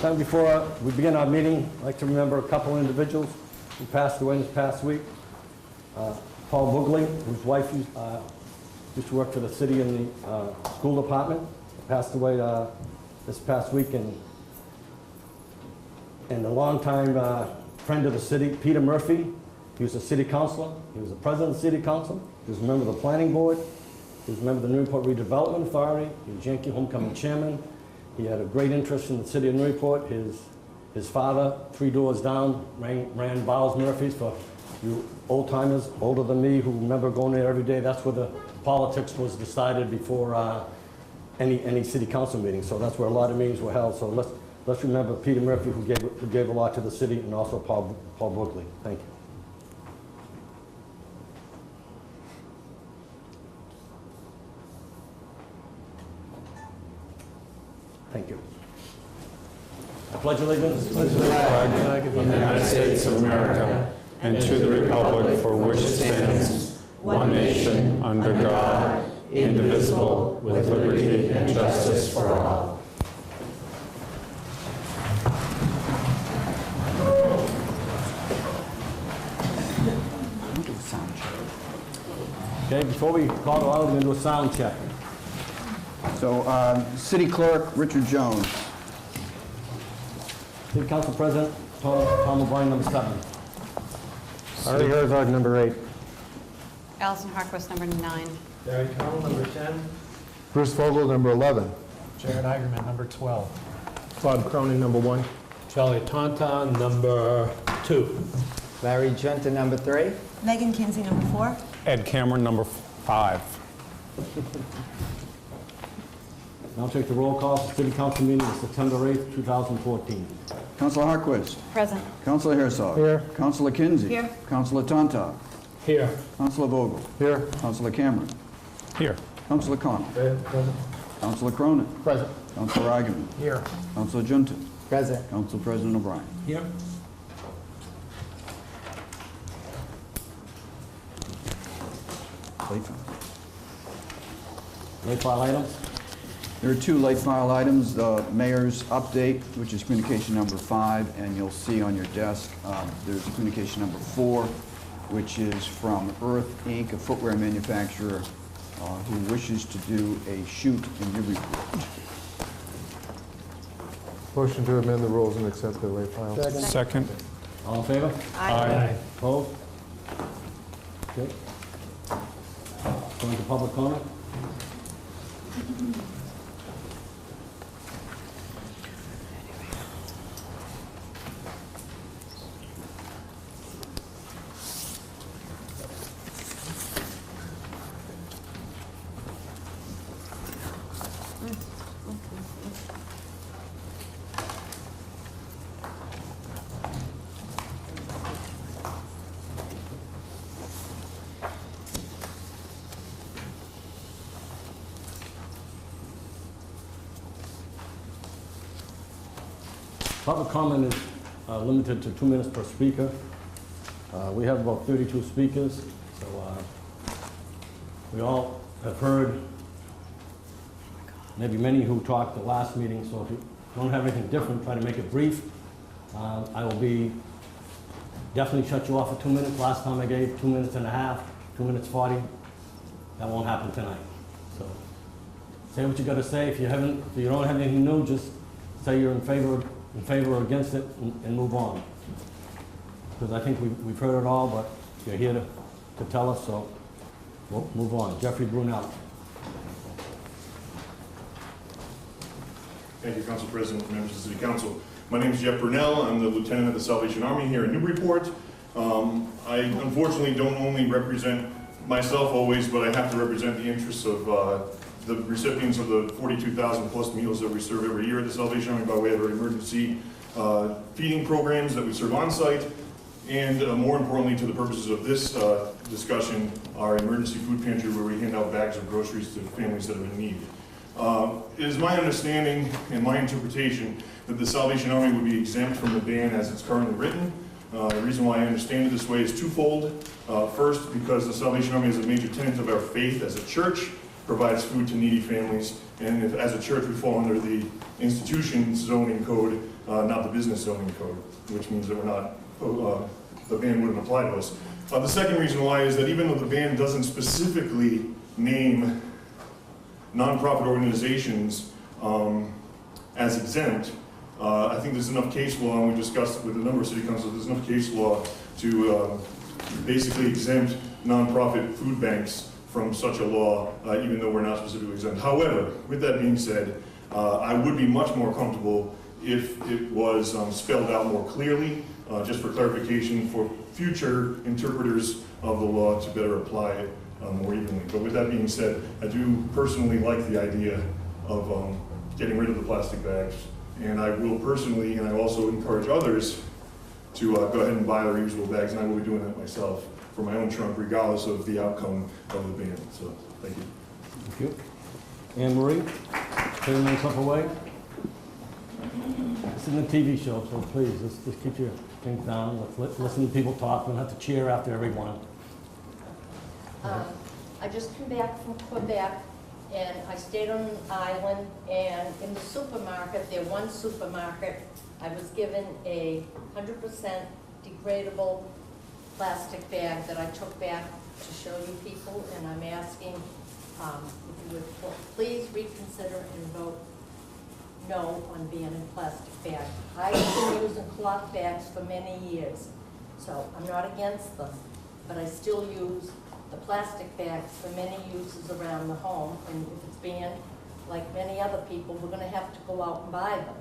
Time before we begin our meeting, I'd like to remember a couple individuals who passed away this past week. Paul Bugley, whose wife used to work for the city in the school department, passed away this past week, and a longtime friend of the city, Peter Murphy. He was a city councilor. He was the president of the city council. He was a member of the planning board. He was a member of the Newburyport Redevelopment Authority. He was Yankee homecoming chairman. He had a great interest in the city of Newburyport. His father, 3 doors down, ran Bowles Murphy's. For you old-timers, older than me, who remember going there every day, that's where the politics was decided before any city council meeting. So that's where a lot of meetings were held. So let's remember Peter Murphy, who gave a lot to the city, and also Paul Bugley. Thank you. Thank you. I pledge allegiance to the flag of the United States of America and to the republic for which it stands, one nation, under God, indivisible, with liberty and justice for all. Okay, before we call to order, we're going to do a sound check. So, City Clerk Richard Jones. City Council President Tom O'Brien, number 7. Artie Herzog, number 8. Allison Harquist, number 9. Barry Connell, number 10. Bruce Vogel, number 11. Jared Eigerman, number 12. Bob Cronin, number 1. Charlie Taunton, number 2. Larry Genta, number 3. Megan Kinsey, number 4. Ed Cameron, number 5. Now take the roll call for City Council meeting of September 8th, 2014. Councilor Harquist. Present. Councilor Herzog. Here. Councilor Kinsey. Here. Councilor Tonto. Here. Councilor Vogel. Here. Councilor Cameron. Here. Councilor Connell. Present. Councilor Cronin. Present. Councilor Eigerman. Here. Councilor Junta. Present. Council President O'Brien. Here. Late file items. There are 2 late file items. The mayor's update, which is communication number 5, and you'll see on your desk there's communication number 4, which is from Earth Inc., a footwear manufacturer who wishes to do a shoot in Newburyport. Motion to amend the rules and accept the late file. Second. All in favor? Aye. Opposed? Okay. Going to public comment. Public comment is limited to 2 minutes per speaker. We have about 32 speakers, so we all have heard maybe many who talked the last meeting, so if you don't have anything different, try to make it brief. I will be definitely shut you off for 2 minutes. Last time I gave 2 minutes and a half, 2 minutes 40. That won't happen tonight. So say what you got to say. If you don't have anything new, just say you're in favor or against it, and move on. Because I think we've heard it all, but you're here to tell us, so we'll move on. Jeffrey Brunel. Thank you, Council President, members of the City Council. My name is Jeff Brunel. I'm the Lieutenant of the Salvation Army here in Newburyport. I unfortunately don't only represent myself always, but I have to represent the interests of the recipients of the 42,000 plus meals that we serve every year at the Salvation Army by way of our emergency feeding programs that we serve on site, and more importantly to the purposes of this discussion, our emergency food pantry where we hand out bags of groceries to families that are in need. It is my understanding and my interpretation that the Salvation Army would be exempt from the ban as it's currently written. The reason why I understand it this way is twofold. First, because the Salvation Army is a major tenet of our faith as a church, provides food to needy families, and as a church we fall under the institution zoning code not the business zoning code, which means that we're not, the ban wouldn't apply to us. The second reason why is that even though the ban doesn't specifically name nonprofit organizations as exempt, I think there's enough case law, and we discussed it with a number of city councils, there's enough case law to basically exempt nonprofit food banks from such a law, even though we're not specifically exempt. However, with that being said, I would be much more comfortable if it was spelled out more clearly, just for clarification for future interpreters of the law to better apply it more evenly. But with that being said, I do personally like the idea of getting rid of the plastic bags. And I will personally, and I also encourage others to go ahead and buy their reusable bags, and I will be doing that myself for my own trunk, regardless of the outcome of the ban. So, thank you. Thank you. Anne Marie, turn myself away. This isn't a TV show, so please, let's keep your things down. Let's listen to people talk. We don't have to cheer after everyone. I just came back from Quebec, and I stayed on an island, and in the supermarket, their one supermarket, I was given a 100% degradable plastic bag that I took back to show you people, and I'm asking if you would please reconsider and vote no on banning plastic bags. I've been using cloth bags for many years, so I'm not against them, but I still use the plastic bags for many uses around the home, and if it's banned, like many other people, we're gonna have to go out and buy them.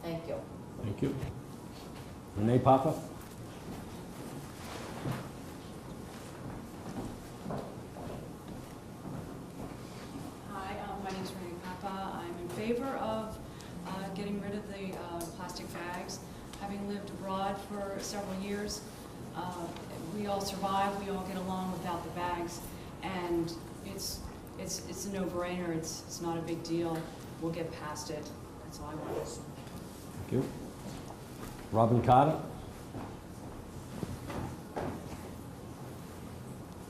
Thank you. Thank you. Renee Papa? Hi, my name is Renee Papa. I'm in favor of getting rid of the plastic bags. Having lived abroad for several years, we all survive, we all get along without the bags, and it's a no-brainer. It's not a big deal. We'll get past it. That's all I want. Thank you. Robin Carter?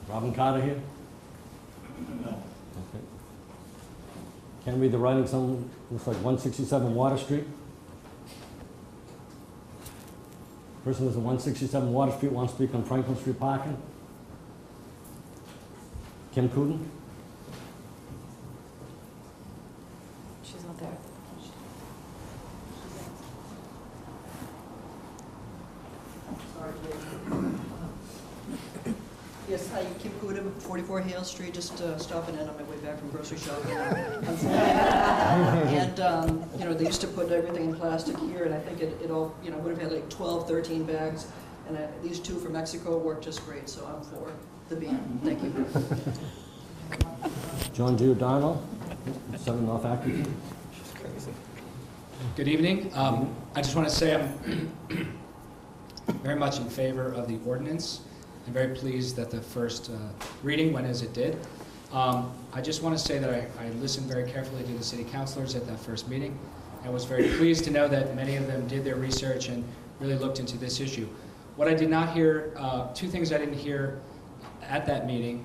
Robin Carter here? No. Okay. Can't read the writing, something looks like 167 Water Street. Person lives at 167 Water Street, wants to speak on Franklin Street parking. Kim Cooten? She's not there. Yes, hi, Kim Cooten, 44 Hale Street, just stopping in on my way back from grocery shopping. And, you know, they used to put everything in plastic here, and I think it all, you know, would have had like 12, 13 bags, and these two from Mexico work just great, so I'm for the ban. Thank you. John Giordano, 7 North Acton. Good evening. I just want to say I'm very much in favor of the ordinance. I'm very pleased that the first reading went as it did. I just want to say that I listened very carefully to the city councilors at that first meeting. I was very pleased to know that many of them did their research and really looked into this issue. What I did not hear, two things I didn't hear at that meeting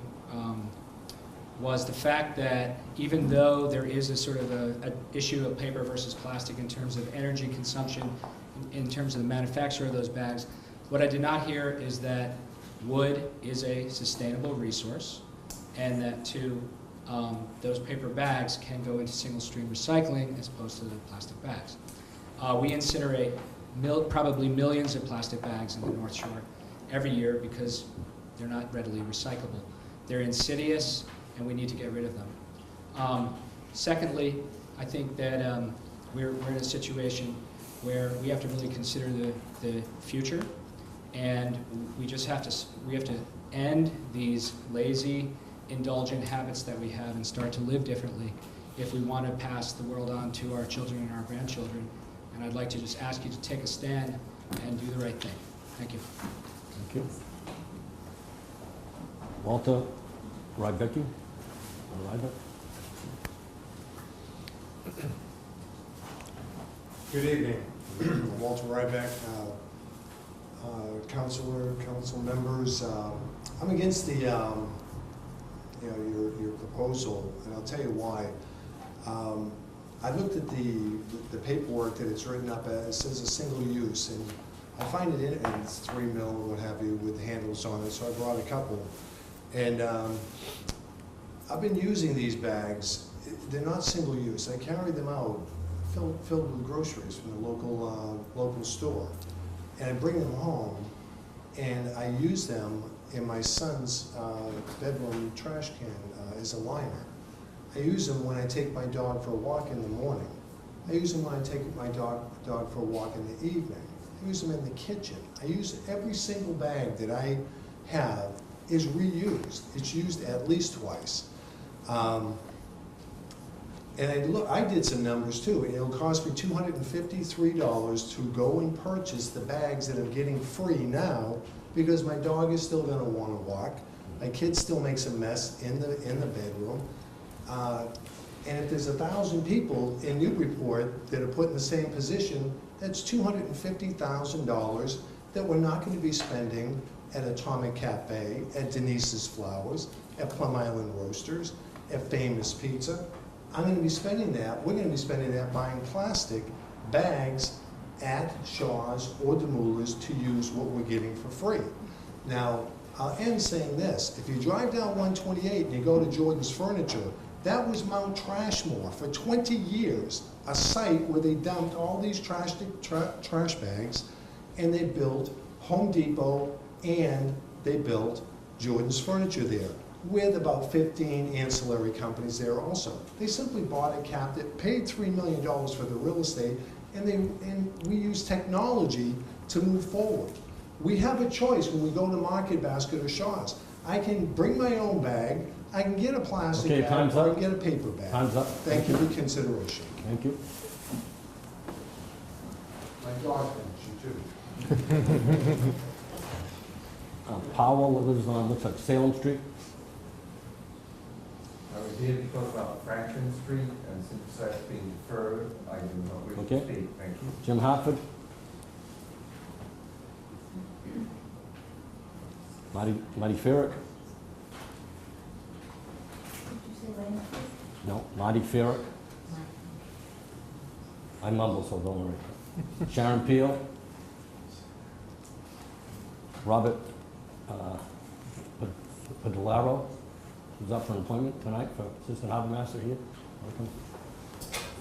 was the fact that even though there is a sort of an issue of paper versus plastic in terms of energy consumption, in terms of the manufacture of those bags, what I did not hear is that wood is a sustainable resource, and that too, those paper bags can go into single stream recycling as opposed to the plastic bags. We incinerate probably millions of plastic bags in the North Shore every year because they're not readily recyclable. They're insidious, and we need to get rid of them. Secondly, I think that we're in a situation where we have to really consider the future. And we have to end these lazy, indulgent habits that we have and start to live differently if we want to pass the world on to our children and our grandchildren. And I'd like to just ask you to take a stand and do the right thing. Thank you. Thank you. Walter Rybecki? Good evening. Walter Ryback, council members. I'm against the, your proposal, and I'll tell you why. I looked at the paperwork that it's written up as, it says a single use, and I find it in, and it's 3 mil or what have you with handles on it, so I brought a couple. And I've been using these bags. They're not single use. I carry them out filled with groceries from the local store. And I bring them home, and I use them in my son's bedroom trash can as a liner. I use them when I take my dog for a walk in the morning. I use them when I take my dog for a walk in the evening. I use them in the kitchen. I use every single bag that I have is reused. It's used at least twice. And I did some numbers too. It'll cost me $253 to go and purchase the bags that I'm getting free now, because my dog is still gonna wanna walk. My kid still makes a mess in the bedroom. And if there's 1,000 people in Newburyport that are put in the same position, that's $250,000 that we're not gonna be spending at Atomic Cafe, at Denise's Flowers, at Plum Island Roasters, at Famous Pizza. I'm gonna be spending that, we're gonna be spending that buying plastic bags at Shaw's or Demoulas to use what we're getting for free. Now, I'll end saying this. If you drive down 128 and you go to Jordan's Furniture, that was Mount Trashmore for 20 years, a site where they dumped all these trash bags, and they built Home Depot and they built Jordan's Furniture there, with about 15 ancillary companies there also. They simply bought it, capped it, paid $3 million for the real estate, and we use technology to move forward. We have a choice when we go to Market Basket or Shaw's. I can bring my own bag, I can get a plastic bag, time's or I up. can get a paper bag. Time's up. Thank you for consideration. Thank you. My dog thinks you too. Powell lives on, looks like Salem Street. I was here to talk about Franklin Street, and since that's being deferred, I do not wish to Okay. speak. Thank you. Jim Hartford. Marty Farrick. No, Marty Farrick. I mumble, so don't worry. Sharon Peel. Robert Padellaro, who's up for an appointment tonight for Assistant Harbor Master here. Welcome.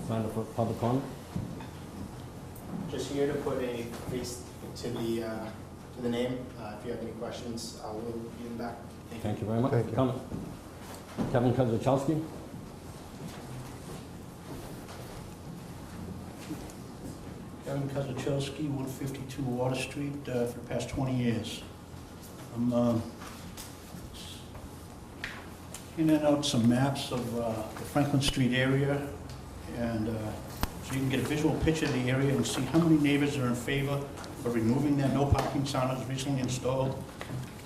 Signed up for public comment. Just here to put a face to the name. If you have any questions, I will be in the back. Thank you very much Thank for you. coming. Kevin Kozachowski. Kevin Kozachowski, 152 Water Street, for the past 20 years. I'm handing out some maps of the Franklin Street area, and so you can get a visual picture of the area and see how many neighbors are in favor of removing that no parking sign that was recently installed.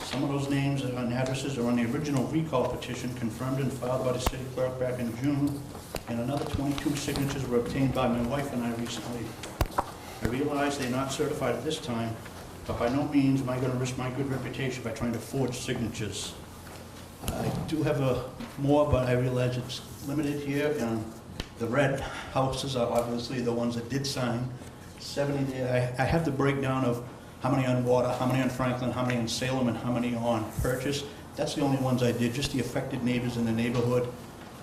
Some of those names and addresses are on the original recall petition confirmed and filed by the city clerk back in June, and another 22 signatures were obtained by my wife and I recently. I realize they're not certified at this time, but by no means am I going to risk my good reputation by trying to forge signatures. I do have more, but I realize it's limited here, and the red houses are obviously the ones that did sign. 70 there. I have the breakdown of how many on Water, how many on Franklin, how many on Salem, and how many on Purchase. That's the only ones I did, just the affected neighbors in the neighborhood,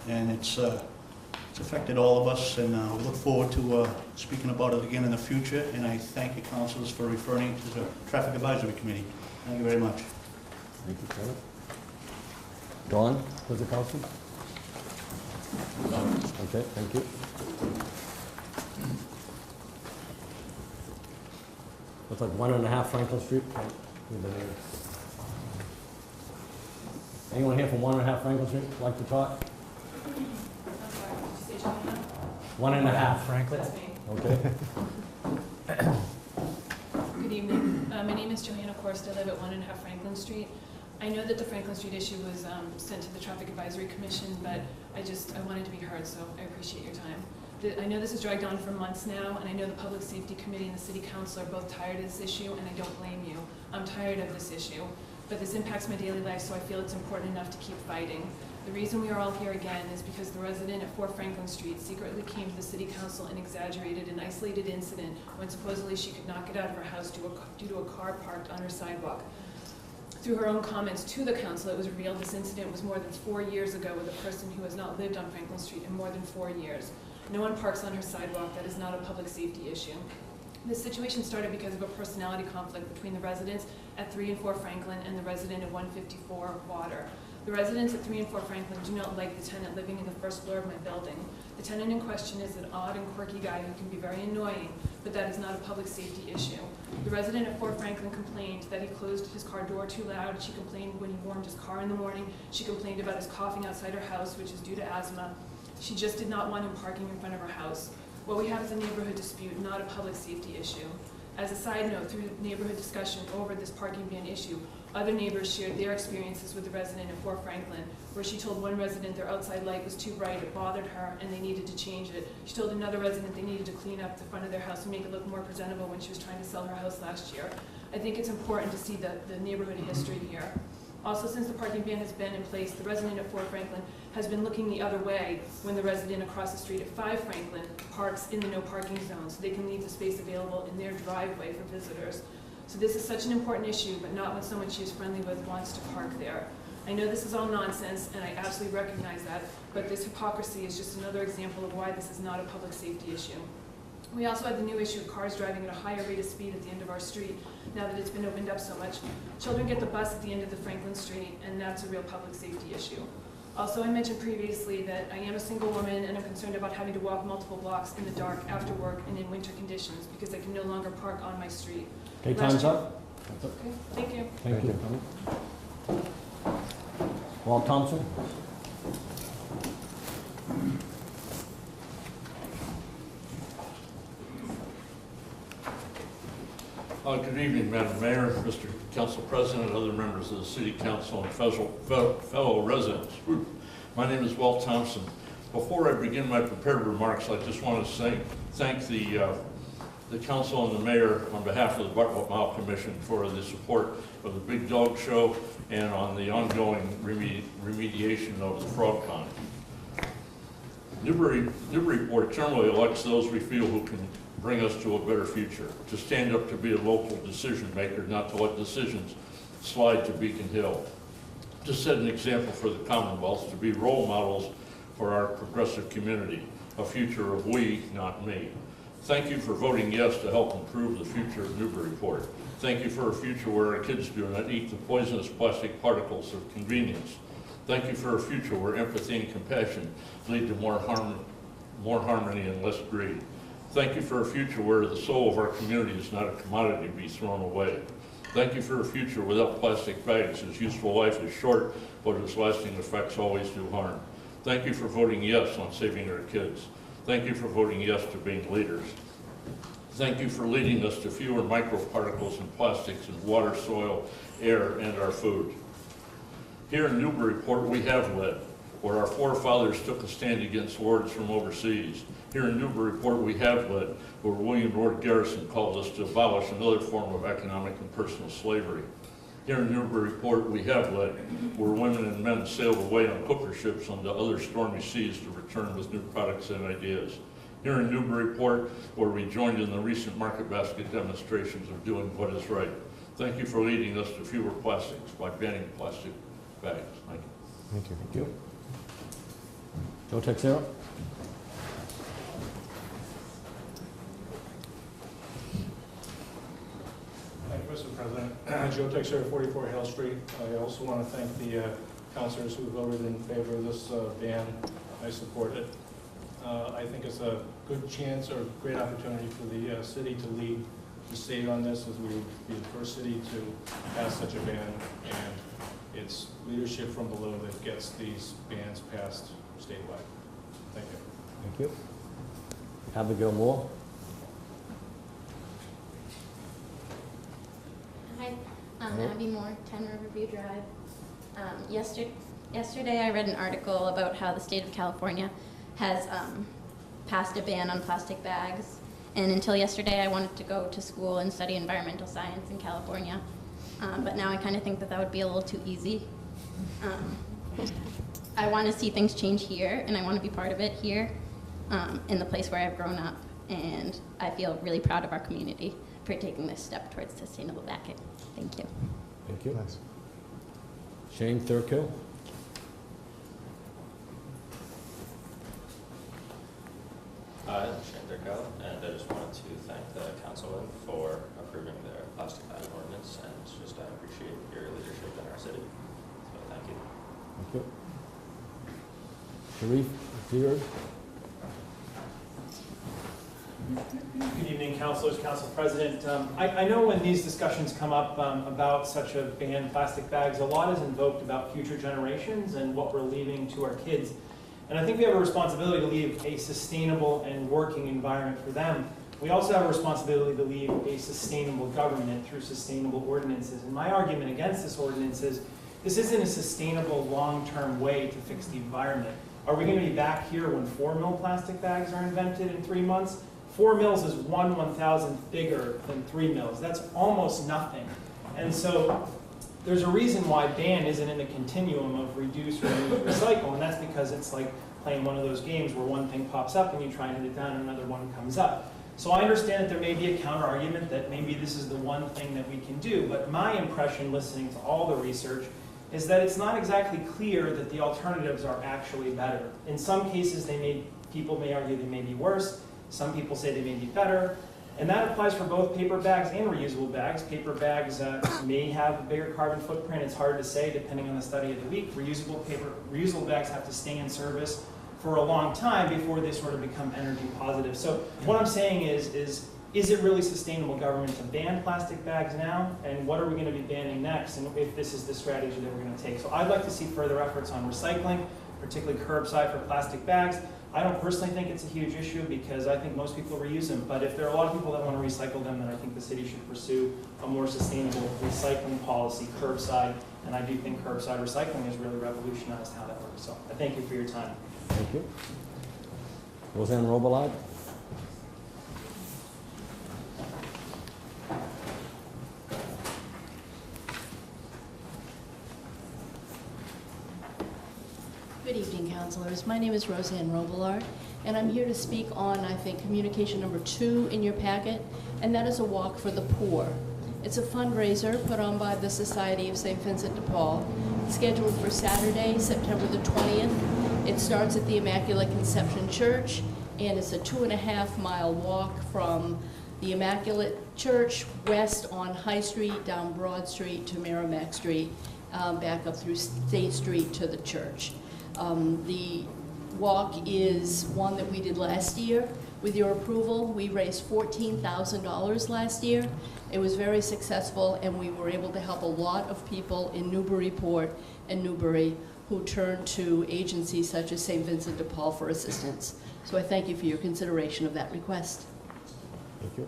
and it's affected all of us, and we look forward to speaking about it again in the future, and I thank you, councilors, for referring to the Traffic Advisory Committee. Thank you very much. Thank you, Kevin. Dawn Kozachowski. Okay, thank you. Looks like 1.5 Franklin Street. Anyone here from 1.5 Franklin Street like to talk? 1.5. Franklin. Okay. Good evening. My name is Johanna Korst. I live at 1.5 Franklin Street. I know that the Franklin Street issue was sent to the Traffic Advisory Commission, but I wanted to be heard, so I appreciate your time. I know this has dragged on for months now, and I know the Public Safety Committee and the City Council are both tired of this issue, and I don't blame you. I'm tired of this issue. but this impacts my daily life, so I feel it's important enough to keep fighting. The reason we are all here again is because the resident at 4 Franklin Street secretly came to the city council and exaggerated an isolated incident when supposedly she could not get out of her house due to a car parked on her sidewalk. Through her own comments to the council, it was revealed this incident was more than 4 years ago with a person who has not lived on Franklin Street in more than 4 years. No one parks on her sidewalk. That is not a public safety issue. This situation started because of a personality conflict between the residents at 3 and 4 Franklin and the resident at 154 Water. The residents at 3 and 4 Franklin do not like the tenant living in the first floor of my building. The tenant in question is an odd and quirky guy who can be very annoying, but that is not a public safety issue. The resident at 4 Franklin complained that he closed his car door too loud. She complained when he warmed his car in the morning. She complained about his coughing outside her house, which is due to asthma. She just did not want him parking in front of her house. What we have is a neighborhood dispute, not a public safety issue. As a side note, through neighborhood discussion over this parking ban issue, other neighbors shared their experiences with the resident at 4 Franklin, where she told one resident their outside light was too bright, it bothered her, and they needed to change it. She told another resident they needed to clean up the front of their house and make it look more presentable when she was trying to sell her house last year. I think it's important to see the neighborhood history here. Also, since the parking ban has been in place, the resident at 4 Franklin has been looking the other way when the resident across the street at 5 Franklin parks in the no parking zone, so they can leave the space available in their driveway for visitors. So this is such an important issue, but not when someone she is friendly with wants to park there. I know this is all nonsense, and I absolutely recognize that, but this hypocrisy is just another example of why this is not a public safety issue. We also have the new issue of cars driving at a higher rate of speed at the end of our street, now that it's been opened up so much. Children get the bus at the end of the Franklin Street, and that's a real public safety issue. Also, I mentioned previously that I am a single woman, and I'm concerned about having to walk multiple blocks in the dark after work and in winter conditions, because I can no longer park on my street. Okay, time's up. Okay, thank you. Thank you. Walt Thompson? Good evening, Madam Mayor, Mr. Council President, other members of the City Council, and fellow residents. My name is Walt Thompson. Before I begin my prepared remarks, I just want to thank the Council and the Mayor on behalf of the Bartlett Mile Commission for the support of the Big Dog Show and on the ongoing remediation of the frog pond. Newburyport generally elects those we feel who can bring us to a better future, to stand up to be a local decision maker, not to let decisions slide to Beacon Hill, to set an example for the Commonwealth, to be role models for our progressive community, a future of we, not me. Thank you for voting yes to help improve the future of Newburyport. Thank you for a future where our kids do not eat the poisonous plastic particles of convenience. Thank you for a future where empathy and compassion lead to more harmony and less greed. Thank you for a future where the soul of our community is not a commodity to be thrown away. Thank you for a future without plastic bags, whose useful life is short, but whose lasting effects always do harm. Thank you for voting yes on saving our kids. Thank you for voting yes to being leaders. Thank you for leading us to fewer microparticles and plastics in water, soil, air, and our food. Here in Newburyport, we have led, where our forefathers took a stand against lords from overseas. Here in Newburyport, we have led, where William Lord Garrison called us to abolish another form of economic and personal slavery. Here in Newburyport, we have led, where women and men sailed away on clipper ships onto other stormy seas to return with new products and ideas. Here in Newburyport, where we joined in the recent market basket demonstrations of doing what is right. Thank you for leading us to fewer plastics by banning plastic bags. Thank you. Thank you. Thank you. Joe Texera? Thank you, Mr. President. Joe Texera, 44 Hale Street. I also want to thank the councilors who voted in favor of this ban. I support it. I think it's a good chance or great opportunity for the city to lead the state on this, as we would be the first city to pass such a ban, and it's leadership from below that gets these bans passed statewide. Thank you. Thank you. Abigail Moore? Hi, I'm Abby Moore, 10 Riverview Drive. Yesterday I read an article about how the state of California has passed a ban on plastic bags, and until yesterday I wanted to go to school and study environmental science in California. but now I kind of think that that would be a little too easy. I want to see things change here, and I want to be part of it here, in the place where I've grown up, and I feel really proud of our community for taking this step towards sustainable backing. Thank you. Thank you. Shane Thurkill. Hi, I'm Shane Thurkill, and I just wanted to thank the councilman for approving their plastic bag ordinance, and just I appreciate your leadership in our city. So thank you. Thank you. Sharif Deard. Good evening, councilors, council president. I know when these discussions come up about such a ban plastic bags, a lot is invoked about future generations and what we're leaving to our kids. And I think we have a responsibility to leave a sustainable and working environment for them. We also have a responsibility to leave a sustainable government through sustainable ordinances. And my argument against this ordinance is this isn't a sustainable long-term way to fix the environment. Are we going to be back here when 4 mil plastic bags are invented in 3 months? 4 mils is 1/1000th bigger than 3 mils. That's almost nothing. And so there's a reason why ban isn't in the continuum of reduce, reuse, recycle, and that's because it's like playing one of those games where one thing pops up and you try and hit it down and another one comes up. So I understand that there may be a counter-argument that maybe this is the one thing that we can do, but my impression listening to all the research is that it's not exactly clear that the alternatives are actually better. In some cases, people may argue they may be worse. Some people say they may be better. And that applies for both paper bags and reusable bags. Paper bags may have a bigger carbon footprint. It's hard to say depending on the study of the week. Reusable bags have to stay in service for a long time before they sort of become energy positive. So what I'm saying is it really sustainable government to ban plastic bags now? And what are we going to be banning next? And if this is the strategy that we're going to take. So I'd like to see further efforts on recycling, particularly curbside for plastic bags. I don't personally think it's a huge issue because I think most people reuse them, but if there are a lot of people that want to recycle them, then I think the city should pursue a more sustainable recycling policy, curbside, and I do think curbside recycling has really revolutionized how that works. So I thank you for your time. Thank you. Roseanne Robillard. Good evening, councilors. My name is Roseanne Robillard, and I'm here to speak on, I think, communication number 2 in your packet, and that is a walk for the poor. It's a fundraiser put on by the Society of St. Vincent de Paul, scheduled for Saturday, September the 20th. It starts at the Immaculate Conception Church, and it's a 2.5-mile walk from the Immaculate Church west on High Street, down Broad Street to Merrimack Street, back up through State Street to the church. The walk is one that we did last year. With your approval, we raised $14,000 last year. It was very successful, and we were able to help a lot of people in Newburyport and Newbury who turned to agencies such as St. Vincent de Paul for assistance. So I thank you for your consideration of that request. Thank you.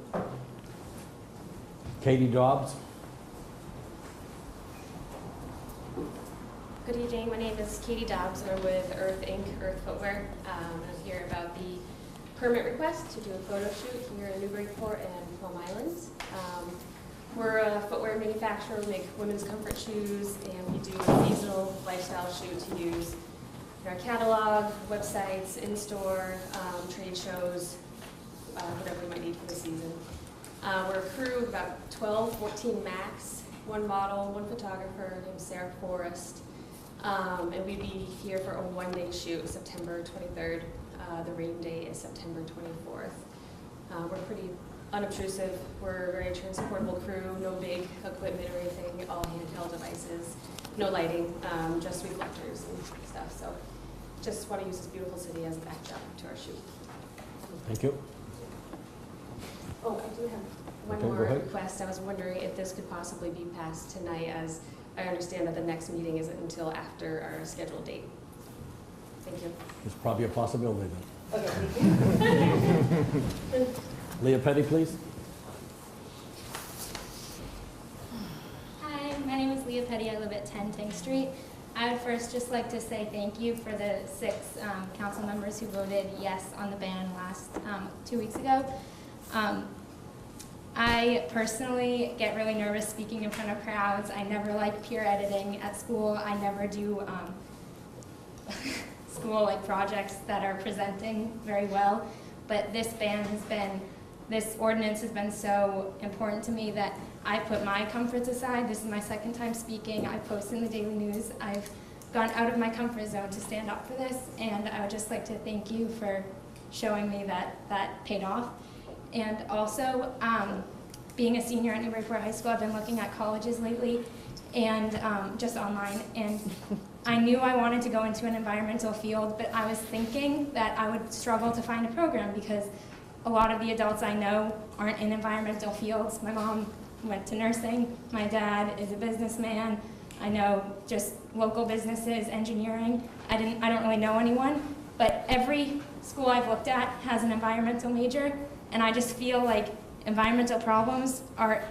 Katie Dobbs. Good evening, my name is Katie Dobbs, and I'm with Earth Inc., Earth Footwear. I'm here about the permit request to do a photo shoot here in Newburyport and Plum Islands. We're a footwear manufacturer. We make women's comfort shoes, and we do a seasonal lifestyle shoot to use in our catalog, websites, in-store, trade shows, whatever we might need for the season. We're a crew of about 12, 14 max, 1 model, 1 photographer named Sarah Forrest. And we'd be here for a 1-day shoot, September 23rd. The rain day is September 24th. We're pretty unobtrusive. We're a very transportable crew, no big equipment or anything, all handheld devices, no lighting, just reflectors and stuff. So just want to use this beautiful city as a backdrop to our shoot. Thank you. Oh, I do have one more request. I was wondering if this could possibly be passed tonight, as I understand that the next meeting isn't until after our scheduled date. Thank you. There's probably a possibility then. Okay, thank you. Leah Petty, please. Hi, my name is Leah Petty. I live at 10 Ting Street. I would first just like to say thank you for the 6 council members who voted yes on the ban last 2 weeks ago. I personally get really nervous speaking in front of crowds. I never like peer editing at school. I never do school like projects that are presenting very well. But this ordinance has been so important to me that I put my comforts aside. This is my second time speaking. I post in the Daily News. I've gone out of my comfort zone to stand up for this, and I would just like to thank you for showing me that that paid off. And also, being a senior at Newburyport High School, I've been looking at colleges lately, and just online, and I knew I wanted to go into an environmental field, but I was thinking that I would struggle to find a program because a lot of the adults I know aren't in environmental fields. My mom went to nursing, my dad is a businessman, I know just local businesses, engineering. I don't really know anyone, but every school I've looked at has an environmental major, and I just feel like environmental problems are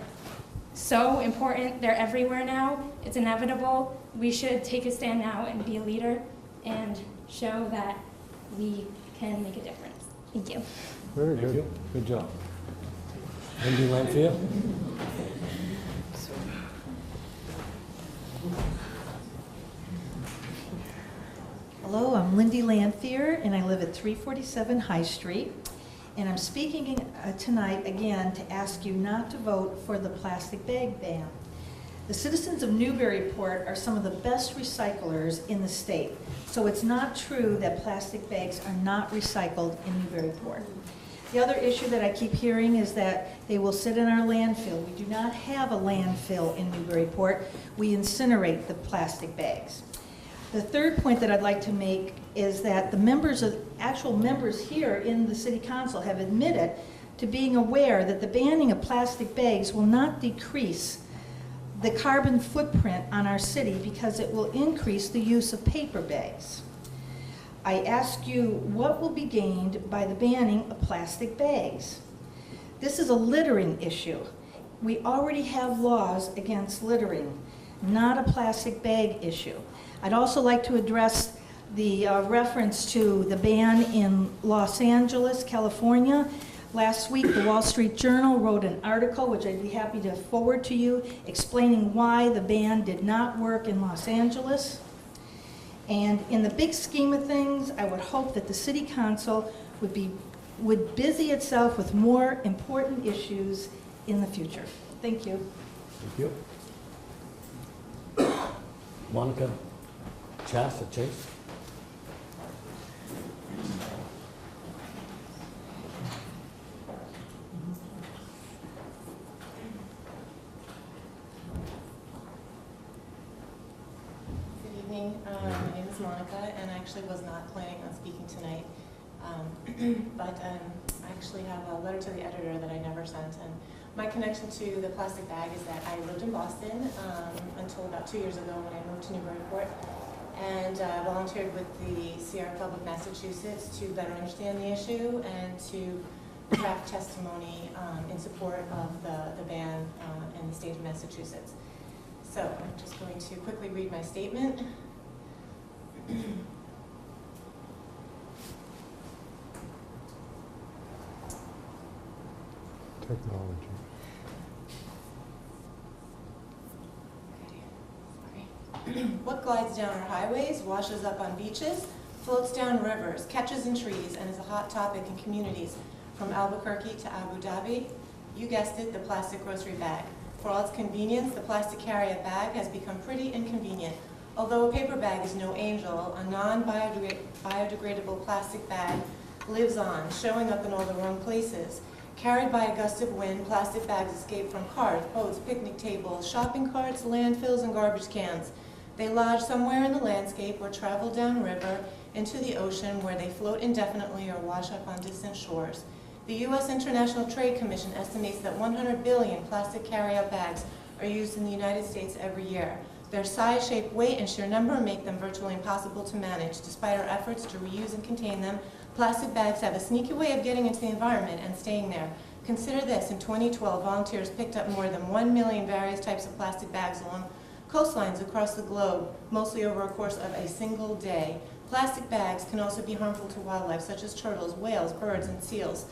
so important. They're everywhere now. It's inevitable. We should take a stand now and be a leader and show that we can make a difference. Thank you. Very Thank good. you. Good job. Lindy Lanfear? Hello, I'm Lindy Lanfear, and I live at 347 High Street. And I'm speaking tonight again to ask you not to vote for the plastic bag ban. The citizens of Newburyport are some of the best recyclers in the state, so it's not true that plastic bags are not recycled in Newburyport. The other issue that I keep hearing is that they will sit in our landfill. We do not have a landfill in Newburyport. We incinerate the plastic bags. The third point that I'd like to make is that the actual members here in the City Council have admitted to being aware that the banning of plastic bags will not decrease the carbon footprint on our city because it will increase the use of paper bags. I ask you, what will be gained by the banning of plastic bags? This is a littering issue. We already have laws against littering, not a plastic bag issue. I'd also like to address the reference to the ban in Los Angeles, California. Last week, the Wall Street Journal wrote an article, which I'd be happy to forward to you, explaining why the ban did not work in Los Angeles. And in the big scheme of things, I would hope that the City Council would busy itself with more important issues in the future. Thank you. Thank you. Monica Chase. Good evening. My name is Monica, and I actually was not planning on speaking tonight. But I actually have a letter to the editor that I never sent. And my connection to the plastic bag is that I lived in Boston until about 2 years ago when I moved to Newburyport, and volunteered with the Sierra Club of Massachusetts to better understand the issue and to draft testimony in support of the ban in the state of Massachusetts. So I'm just going to quickly read my statement. Technology. What glides down our highways, washes up on beaches, floats down rivers, catches in trees, and is a hot topic in communities from Albuquerque to Abu Dhabi? You guessed it, the plastic grocery bag. For all its convenience, the plastic carry-out bag has become pretty inconvenient. Although a paper bag is no angel, a non-biodegradable plastic bag lives on, showing up in all the wrong places. Carried by a gust of wind, plastic bags escape from cars, boats, picnic tables, shopping carts, landfills, and garbage cans. They lodge somewhere in the landscape or travel downriver into the ocean where they float indefinitely or wash up on distant shores. The U.S. International Trade Commission estimates that 100 billion plastic carry-out bags are used in the United States every year. Their size, shape, weight, and sheer number make them virtually impossible to manage. Despite our efforts to reuse and contain them, plastic bags have a sneaky way of getting into the environment and staying there. Consider this, in 2012, volunteers picked up more than 1 million various types of plastic bags along coastlines across the globe, mostly over a course of a single day. Plastic bags can also be harmful to wildlife, such as turtles, whales, birds, and seals.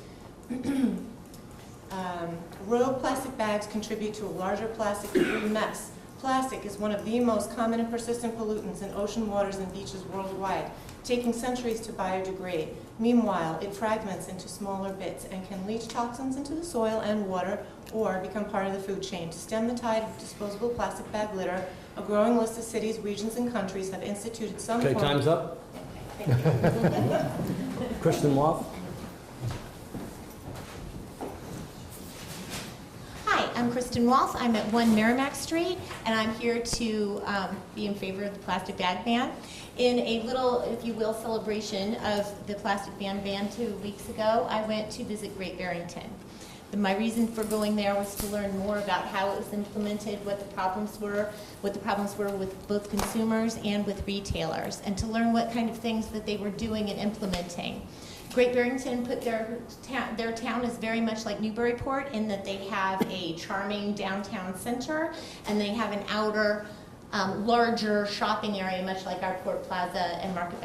Rogue plastic bags contribute to a larger plastic debris mess. Plastic is one of the most common and persistent pollutants in ocean waters and beaches worldwide, taking centuries to biodegrade. Meanwhile, it fragments into smaller bits and can leach toxins into the soil and water or become part of the food chain. To stem the tide of disposable plastic bag litter, a growing list of cities, regions, and countries have instituted some Okay, form time's up. Kristen Wolf. Hi, I'm Kristen Walsh. I'm at 1 Merrimack Street, and I'm here to be in favor of the plastic bag ban. In a little, if you will, celebration of the plastic ban 2 weeks ago, I went to visit Great Barrington. My reason for going there was to learn more about how it was implemented, what the problems were with both consumers and with retailers, and to learn what kind of things that they were doing and implementing. Great Barrington put their town is very much like Newburyport in that they have a charming downtown center and they have an outer, larger shopping area, much like our Port Plaza and Market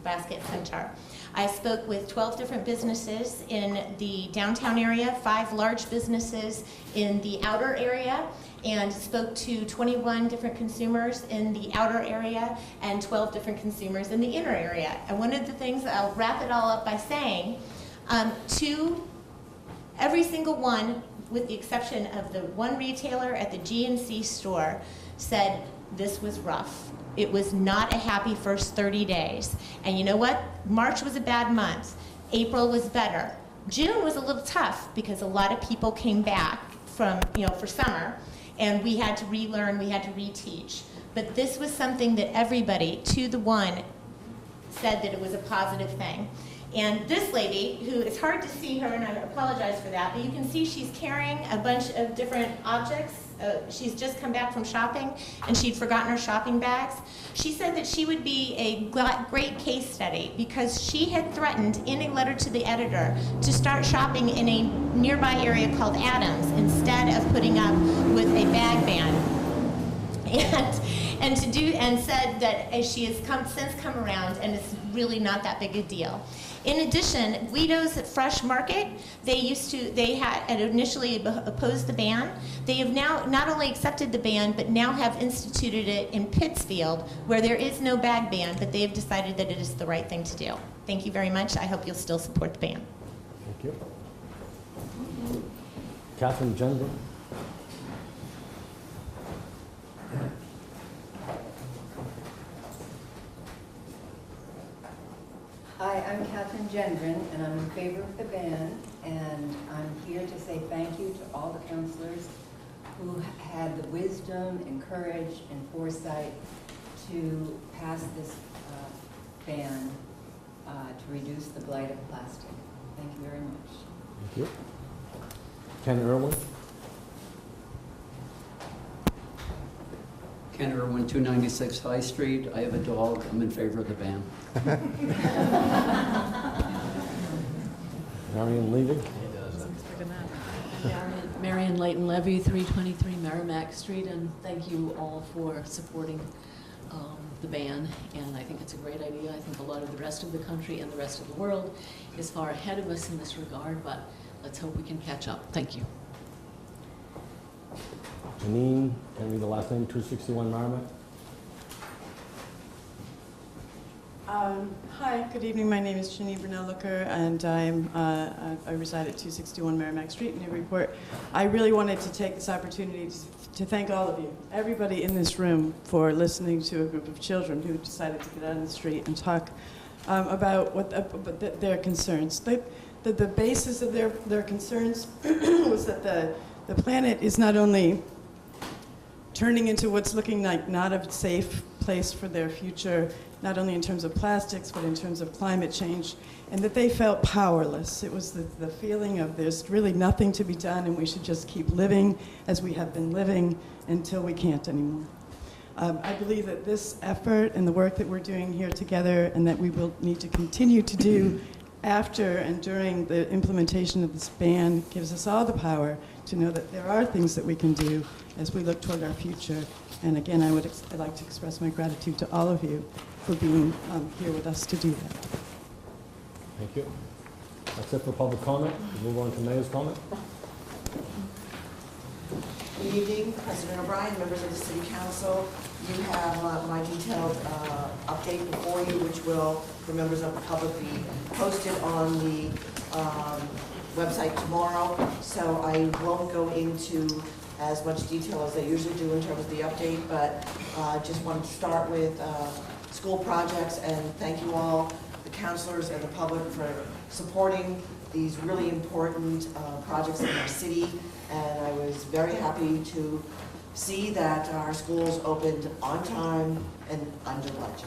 Basket Center. I spoke with 12 different businesses in the downtown area, 5 large businesses in the outer area, and spoke to 21 different consumers in the outer area and 12 different consumers in the inner area. And one of the things, I'll wrap it all up by saying, to every single one, with the exception of the one retailer at the GNC store, said this was rough. It was not a happy first 30 days. And you know what? March was a bad month. April was better. June was a little tough because a lot of people came back from, for summer, and we had to relearn, we had to reteach. But this was something that everybody, to the one, said that it was a positive thing. And this lady, who, it's hard to see her, and I apologize for that, but you can see she's carrying a bunch of different objects. She's just come back from shopping, and she'd forgotten her shopping bags. She said that she would be a great case study because she had threatened in a letter to the editor to start shopping in a nearby area called Adams instead of putting up with a bag ban. And said that she has since come around and it's really not that big a deal. In addition, Guido's Fresh Market, they had initially opposed the ban. They have now not only accepted the ban, but now have instituted it in Pittsfield, where there is no bag ban, but they have decided that it is the right thing to do. Thank you very much. I hope you'll still support the ban. Thank you. Catherine Gendron. Hi, I'm Catherine Gendron, and I'm in favor of the ban, and I'm here to say thank you to all the counselors who had the wisdom and courage and foresight to pass this ban to reduce the blight of plastic. Thank you very much. Thank you. Ken Irwin. Ken Irwin, 296 High Street. I have a dog. I'm in favor of the ban. Marion Levy. Marion Leighton Levy, 323 Merrimack Street, and thank you all for supporting the ban. And I think it's a great idea. I think a lot of the rest of the country and the rest of the world is far ahead of us in this regard, but let's hope we can catch up. Thank you. Janine, can you read the last name, 261 Merrimack? Hi, good evening. My name is Janine Brunel-Looker, and I reside at 261 Merrimack Street in Newburyport. I really wanted to take this opportunity to thank all of you, everybody in this room, for listening to a group of children who decided to get out on the street and talk about their concerns. The basis of their concerns was that the planet is not only turning into what's looking like not a safe place for their future, not only in terms of plastics, but in terms of climate change, and that they felt powerless. It was the feeling of there's really nothing to be done and we should just keep living as we have been living until we can't anymore. I believe that this effort and the work that we're doing here together and that we will need to continue to do after and during the implementation of this ban gives us all the power to know that there are things that we can do as we look toward our future. And again, I'd like to express my gratitude to all of you for being here with us to do that. Thank you. That's it for public comment. We'll move on to mayor's comment. Good evening, President O'Brien, members of the City Council. You have my detailed update before you, which will, for members of the public, be posted on the website tomorrow. So I won't go into as much detail as I usually do in terms of the update, but just wanted to start with school projects and thank you all, the councilors and the public, for supporting these really important projects in our city. And I was very happy to see that our schools opened on time and under budget.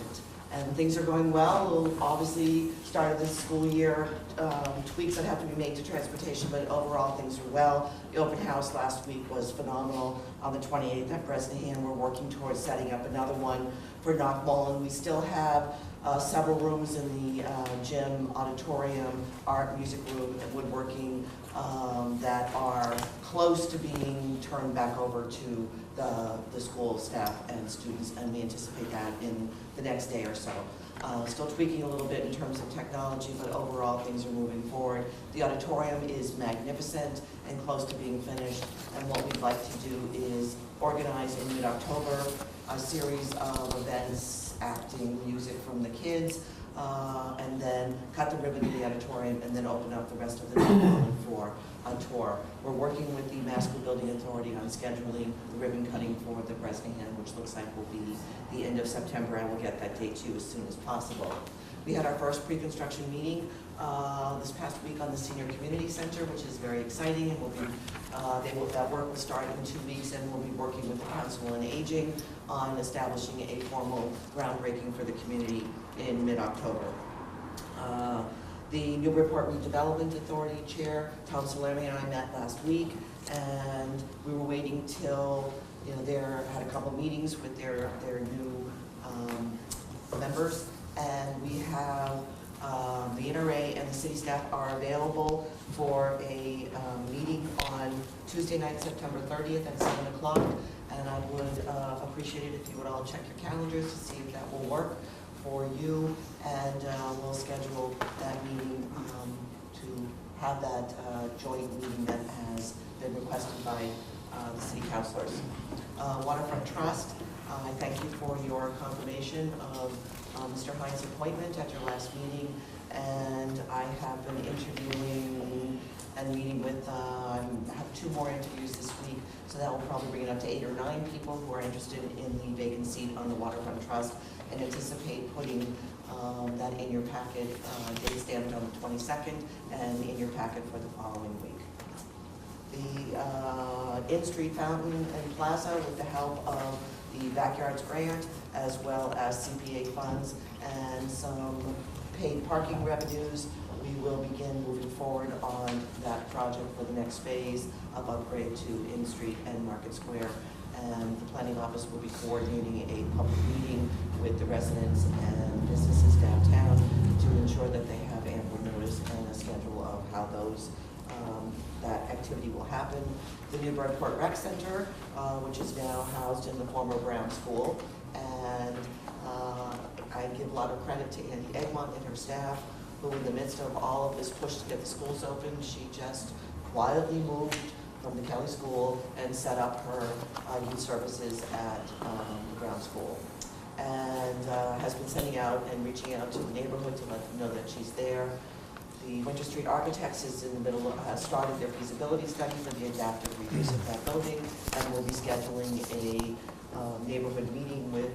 And things are going well. We'll obviously start this school year, tweaks that have to be made to transportation, but overall things are well. The open house last week was phenomenal. On the 28th at Bresnahan, we're working towards setting up another one for Knockmullen. We still have several rooms in the gym, auditorium, art, music room, and woodworking that are close to being turned back over to the school staff and students, and we anticipate that in the next day or so. Still tweaking a little bit in terms of technology, but overall things are moving forward. The auditorium is magnificent and close to being finished, and what we'd like to do is organize in mid-October a series of events, acting, music from the kids, and then cut the ribbon in the auditorium and then open up the rest of the building for a tour. We're working with the Mass School Building Authority on scheduling the ribbon cutting for the Bresnahan, which looks like will be the end of September. I will get that date to you as soon as possible. We had our first pre-construction meeting this past week on the Senior Community Center, which is very exciting, and that work will start in 2 weeks, and we'll be working with the Council on Aging on establishing a formal groundbreaking for the community in mid-October. The Newburyport Redevelopment Authority Chair, Tom Salermi, and I met last week, and we were waiting till, they had a couple meetings with their new members, and we have the NRA and the city staff are available for a meeting on Tuesday night, September 30th at 7 o'clock, and I would appreciate it if you would all check your calendars to see if that will work for you, and we'll schedule that meeting to have that joint meeting that has been requested by the city councilors. Waterfront Trust, I thank you for your confirmation of Mr. Hines' appointment at your last meeting, and I have been interviewing and meeting with, I have 2 more interviews this week, so that will probably bring it up to 8 or 9 people who are interested in the vacant seat on the Waterfront Trust, and anticipate putting that in your packet, date stamped on the 22nd, and in your packet for the following week. The in-street fountain and plaza, with the help of the Backyards Grant, as well as CPA funds and some paid parking revenues, we will begin moving forward on that project for the next phase of upgrade to in-street and Market Square. And the planning office will be coordinating a public meeting with the residents and businesses downtown to ensure that they have ample notice and a schedule of how that activity will happen. The Newburyport Rec Center, which is now housed in the former Brown School, and I give a lot of credit to Andy Egmont and her staff, who in the midst of all of this push to get the schools open, she just quietly moved from the Kelly School and set up her youth services at the Brown School, and has been sending out and reaching out to the neighborhood to let them know that she's there. The Winter Street Architects is in the middle, has started their feasibility study for the adaptive reuse of that building, and will be scheduling a neighborhood meeting with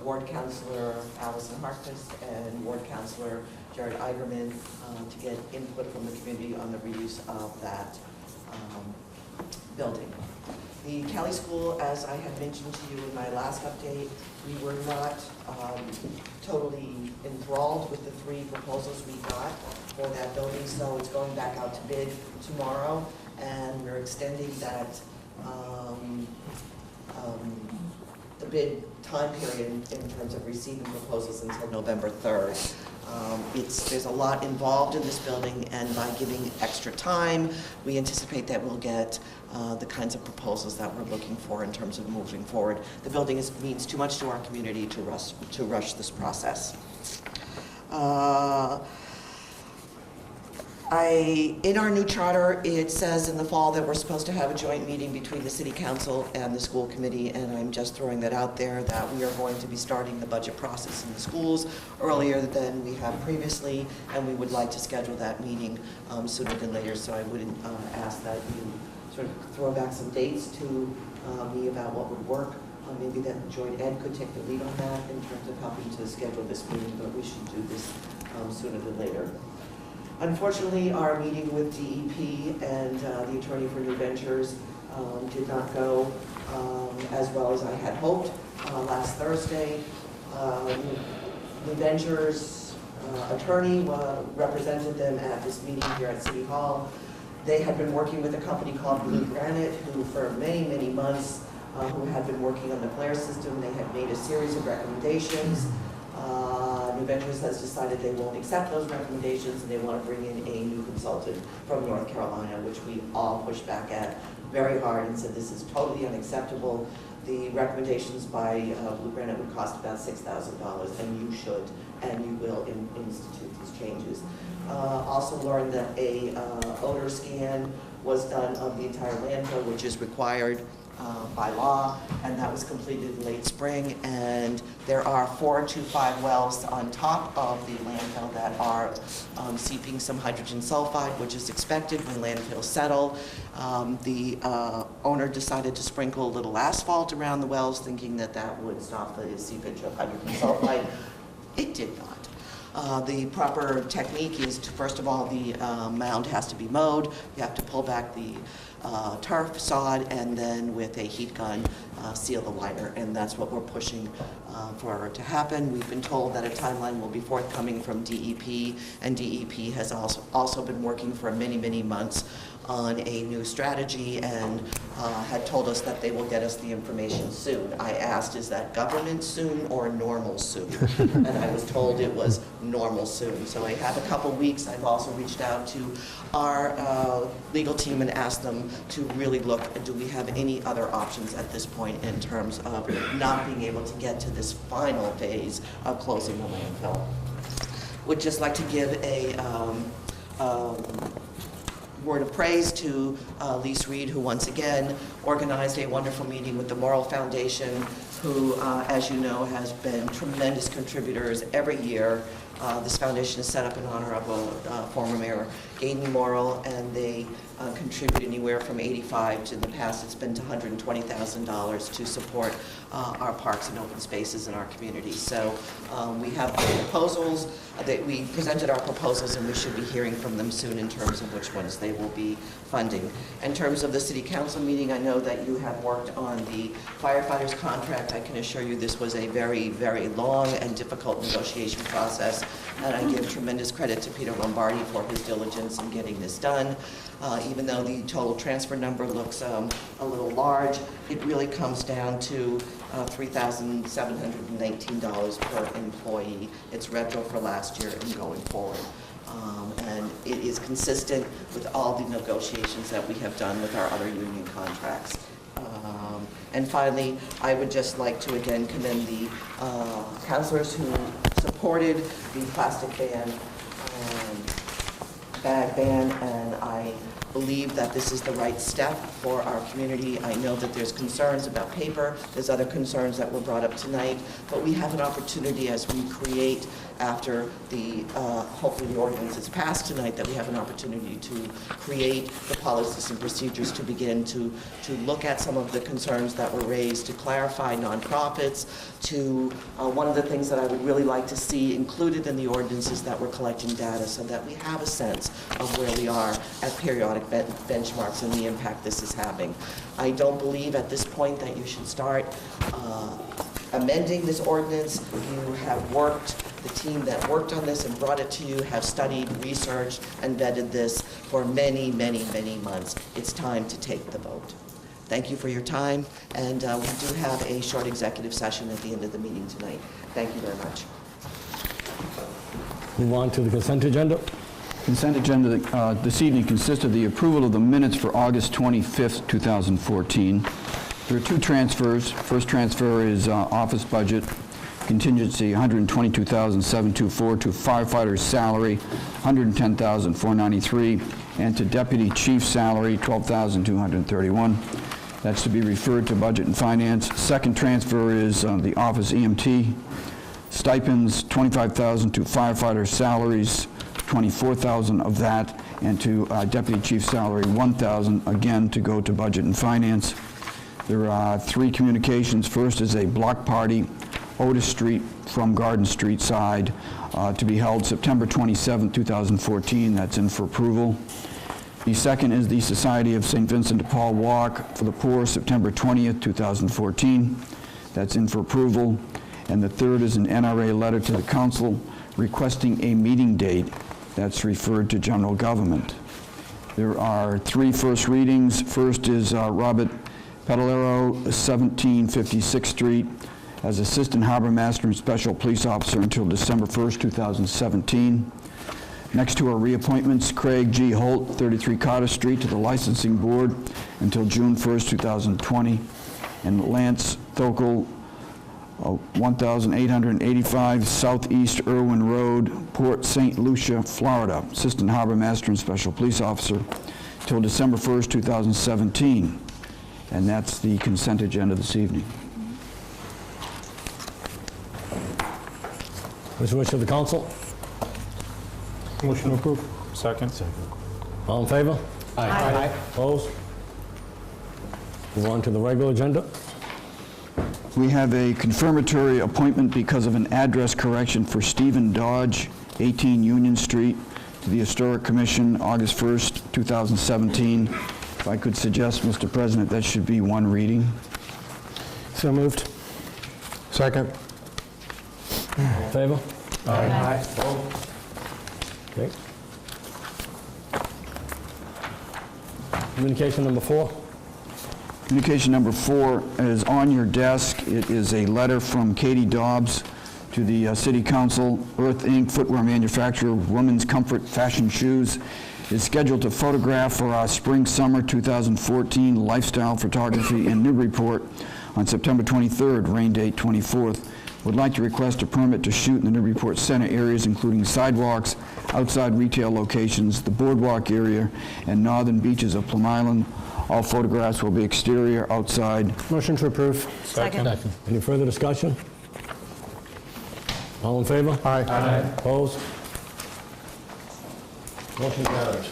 Ward Councilor Allison Harkness and Ward Councilor Jared Eigerman to get input from the community on the reuse of that building. The Kelly School, as I had mentioned to you in my last update, we were not totally enthralled with the 3 proposals we got for that building, so it's going back out to bid tomorrow, and we're extending that the bid time period in terms of receiving proposals until November 3rd. There's a lot involved in this building, and by giving extra time, we anticipate that we'll get the kinds of proposals that we're looking for in terms of moving forward. The building means too much to our community to rush this process. In our new charter, it says in the fall that we're supposed to have a joint meeting between the city council and the school committee, and I'm just throwing that out there, that we are going to be starting the budget process in the schools earlier than we have previously, and we would like to schedule that meeting sooner than later. So I would ask that you sort of throw back some dates to me about what would work. Maybe that joint ed could take the lead on that in terms of helping to schedule this meeting, but we should do this sooner than later. Unfortunately, our meeting with DEP and the attorney for New Ventures did not go as well as I had hoped. Last Thursday, New Ventures attorney represented them at this meeting here at City Hall. They had been working with a company called Blue Granite, who for many, many months who had been working on the flare system. They had made a series of recommendations. New Ventures has decided they won't accept those recommendations, and they want to bring in a new consultant from North Carolina, which we all pushed back at very hard and said this is totally unacceptable. The recommendations by Blue Granite would cost about $6,000, and you should and you will institute these changes. Also learned that a odor scan was done of the entire landfill, which is required by law, and that was completed in late spring. And there are 4 to 5 wells on top of the landfill that are seeping some hydrogen sulfide, which is expected when landfills settle. The owner decided to sprinkle a little asphalt around the wells, thinking that that would stop the seepage of hydrogen sulfide. It did not. The proper technique is to, first of all, the mound has to be mowed. You have to pull back the turf, sod, and then with a heat gun seal the liner, and that's what we're pushing for to happen. We've been told that a timeline will be forthcoming from DEP, and DEP has also been working for many, many months on a new strategy and had told us that they will get us the information soon. I asked, is that government soon or normal soon? And I was told it was normal soon. So I have a couple weeks. I've also reached out to our legal team and asked them to really look, do we have any other options at this point in terms of not being able to get to this final phase of closing the landfill. Would just like to give a word of praise to Lise Reed, who once again organized a wonderful meeting with the Morrill Foundation, who, as you know, has been tremendous contributors every year. This foundation is set up in honor of former Mayor Gaydon Morrill, and they contribute anywhere from $85,000 to, in the past it's been to $120,000 to support our parks and open spaces in our community. So we have proposals that we presented our proposals, and we should be hearing from them soon in terms of which ones they will be funding. In terms of the city council meeting, I know that you have worked on the firefighters contract. I can assure you this was a very, very long and difficult negotiation process, and I give tremendous credit to Peter Lombardi for his diligence in getting this done. Even though the total transfer number looks a little large, it really comes down to $3,719 per employee. It's retro for last year and going forward. And it is consistent with all the negotiations that we have done with our other union contracts. And finally, I would just like to again commend the councilors who supported the plastic bag ban, and I believe that this is the right step for our community. I know that there's concerns about paper, there's other concerns that were brought up tonight, but we have an opportunity as we create, after the, hopefully the ordinance is passed tonight, that we have an opportunity to create the policies and procedures to begin to look at some of the concerns that were raised, to clarify nonprofits, to one of the things that I would really like to see included in the ordinance is that we're collecting data so that we have a sense of where we are at periodic benchmarks and the impact this is having. I don't believe at this point that you should start amending this ordinance. You have worked, the team that worked on this and brought it to you have studied, researched, and vetted this for many, many, many months. It's time to take the vote. Thank you for your time, and we do have a short executive session at the end of the meeting tonight. Thank you very much. Move on to the consent agenda. Consent agenda this evening consists of the approval of the minutes for August 25th, 2014. There are 2 transfers. First transfer is office budget, contingency, $122,724, to firefighter's salary, $110,493, and to deputy chief salary, $12,231. That's to be referred to Budget and Finance. Second transfer is the office EMT stipends, $25,000 to firefighter salaries, $24,000 of that, and to deputy chief salary, $1,000, again to go to Budget and Finance. There are 3 communications. First is a block party, Otis Street from Garden Street side, to be held September 27, 2014. That's in for approval. The second is the Society of St. Vincent de Paul Walk for the Poor, September 20th, 2014. That's in for approval. And the third is an NRA letter to the council requesting a meeting date. That's referred to general government. There are 3 first readings. First is Robert Pedalero, 1756th Street, as Assistant Harbor Master and Special Police Officer until December 1st, 2017. Next to our reappointments, Craig G. Holt, 33 Carter Street, to the Licensing Board until June 1st, 2020. And Lance Thokel, 1885 Southeast Irwin Road, Port St. Lucia, Florida, Assistant Harbor Master and Special Police Officer till December 1st, 2017. And that's the consent agenda this evening. What's the wish of the council? Motion to approve. Second. All in favor? Aye. Opposed? Move on to the regular agenda. We have a confirmatory appointment because of an address correction for Stephen Dodge, 18 Union Street, to the Historic Commission, August 1st, 2017. If I could suggest, Mr. President, that should be 1 reading. So moved. Second. All in favor? Aye. Okay. Communication number 4. Communication number 4 is on your desk. It is a letter from Katie Dobbs to the City Council. Earth Inc., footwear manufacturer, women's comfort fashion shoes, is scheduled to photograph for our spring-summer 2014 lifestyle photography in Newburyport on September 23rd, rain date 24th. Would like to request a permit to shoot in the Newburyport Center areas, including sidewalks, outside retail locations, the boardwalk area, and northern beaches of Plum Island. All photographs will be exterior, outside. Motion to approve. Second. Any further discussion? All in favor? Aye. Opposed? Motion carries.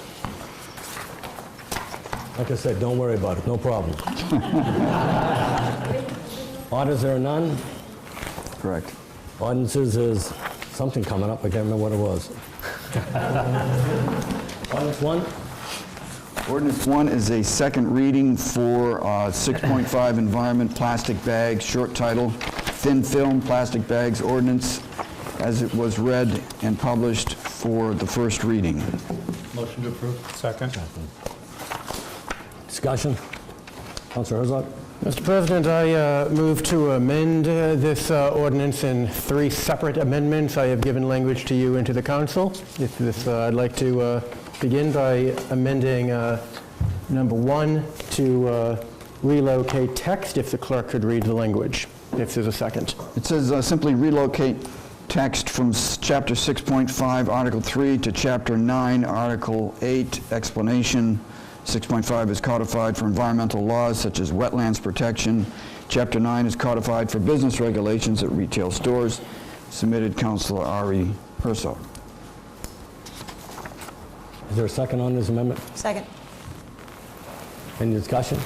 Like I said, don't worry about it, no problem. Orders, there are none. Correct. Ordinances is something coming up, I can't remember what it was. Ordinance 1? Ordinance 1 is a second reading for 6.5 Environment Plastic Bags, short title, Thin Film Plastic Bags Ordinance, as it was read and published for the first reading. Motion to approve. Second. Discussion? Councilor Herzog? Mr. President, I move to amend this ordinance in 3 separate amendments. I have given language to you and to the council. If this, I'd like to begin by amending number 1 to relocate text, if the clerk could read the language, if there's a second. It says simply relocate text from Chapter 6.5, Article 3 to Chapter 9, Article 8, explanation. 6.5 is codified for environmental laws such as wetlands protection. Chapter 9 is codified for business regulations at retail stores. Submitted, Councilor Ari Herzog. Is there a second on this amendment? Second. Any discussion?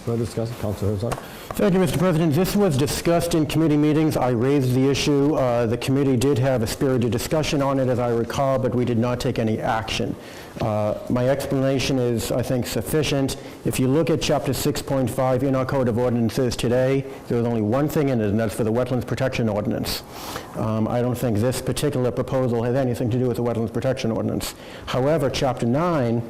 Further discussion? Councilor Herzog? Thank you, Mr. President. This was discussed in committee meetings. I raised the issue. The committee did have a spirited discussion on it, as I recall, but we did not take any action. My explanation is, I think, sufficient. If you look at Chapter 6.5 in our Code of Ordinances today, there is only one thing in it, and that's for the Wetlands Protection Ordinance. I don't think this particular proposal has anything to do with the Wetlands Protection Ordinance. However, Chapter 9,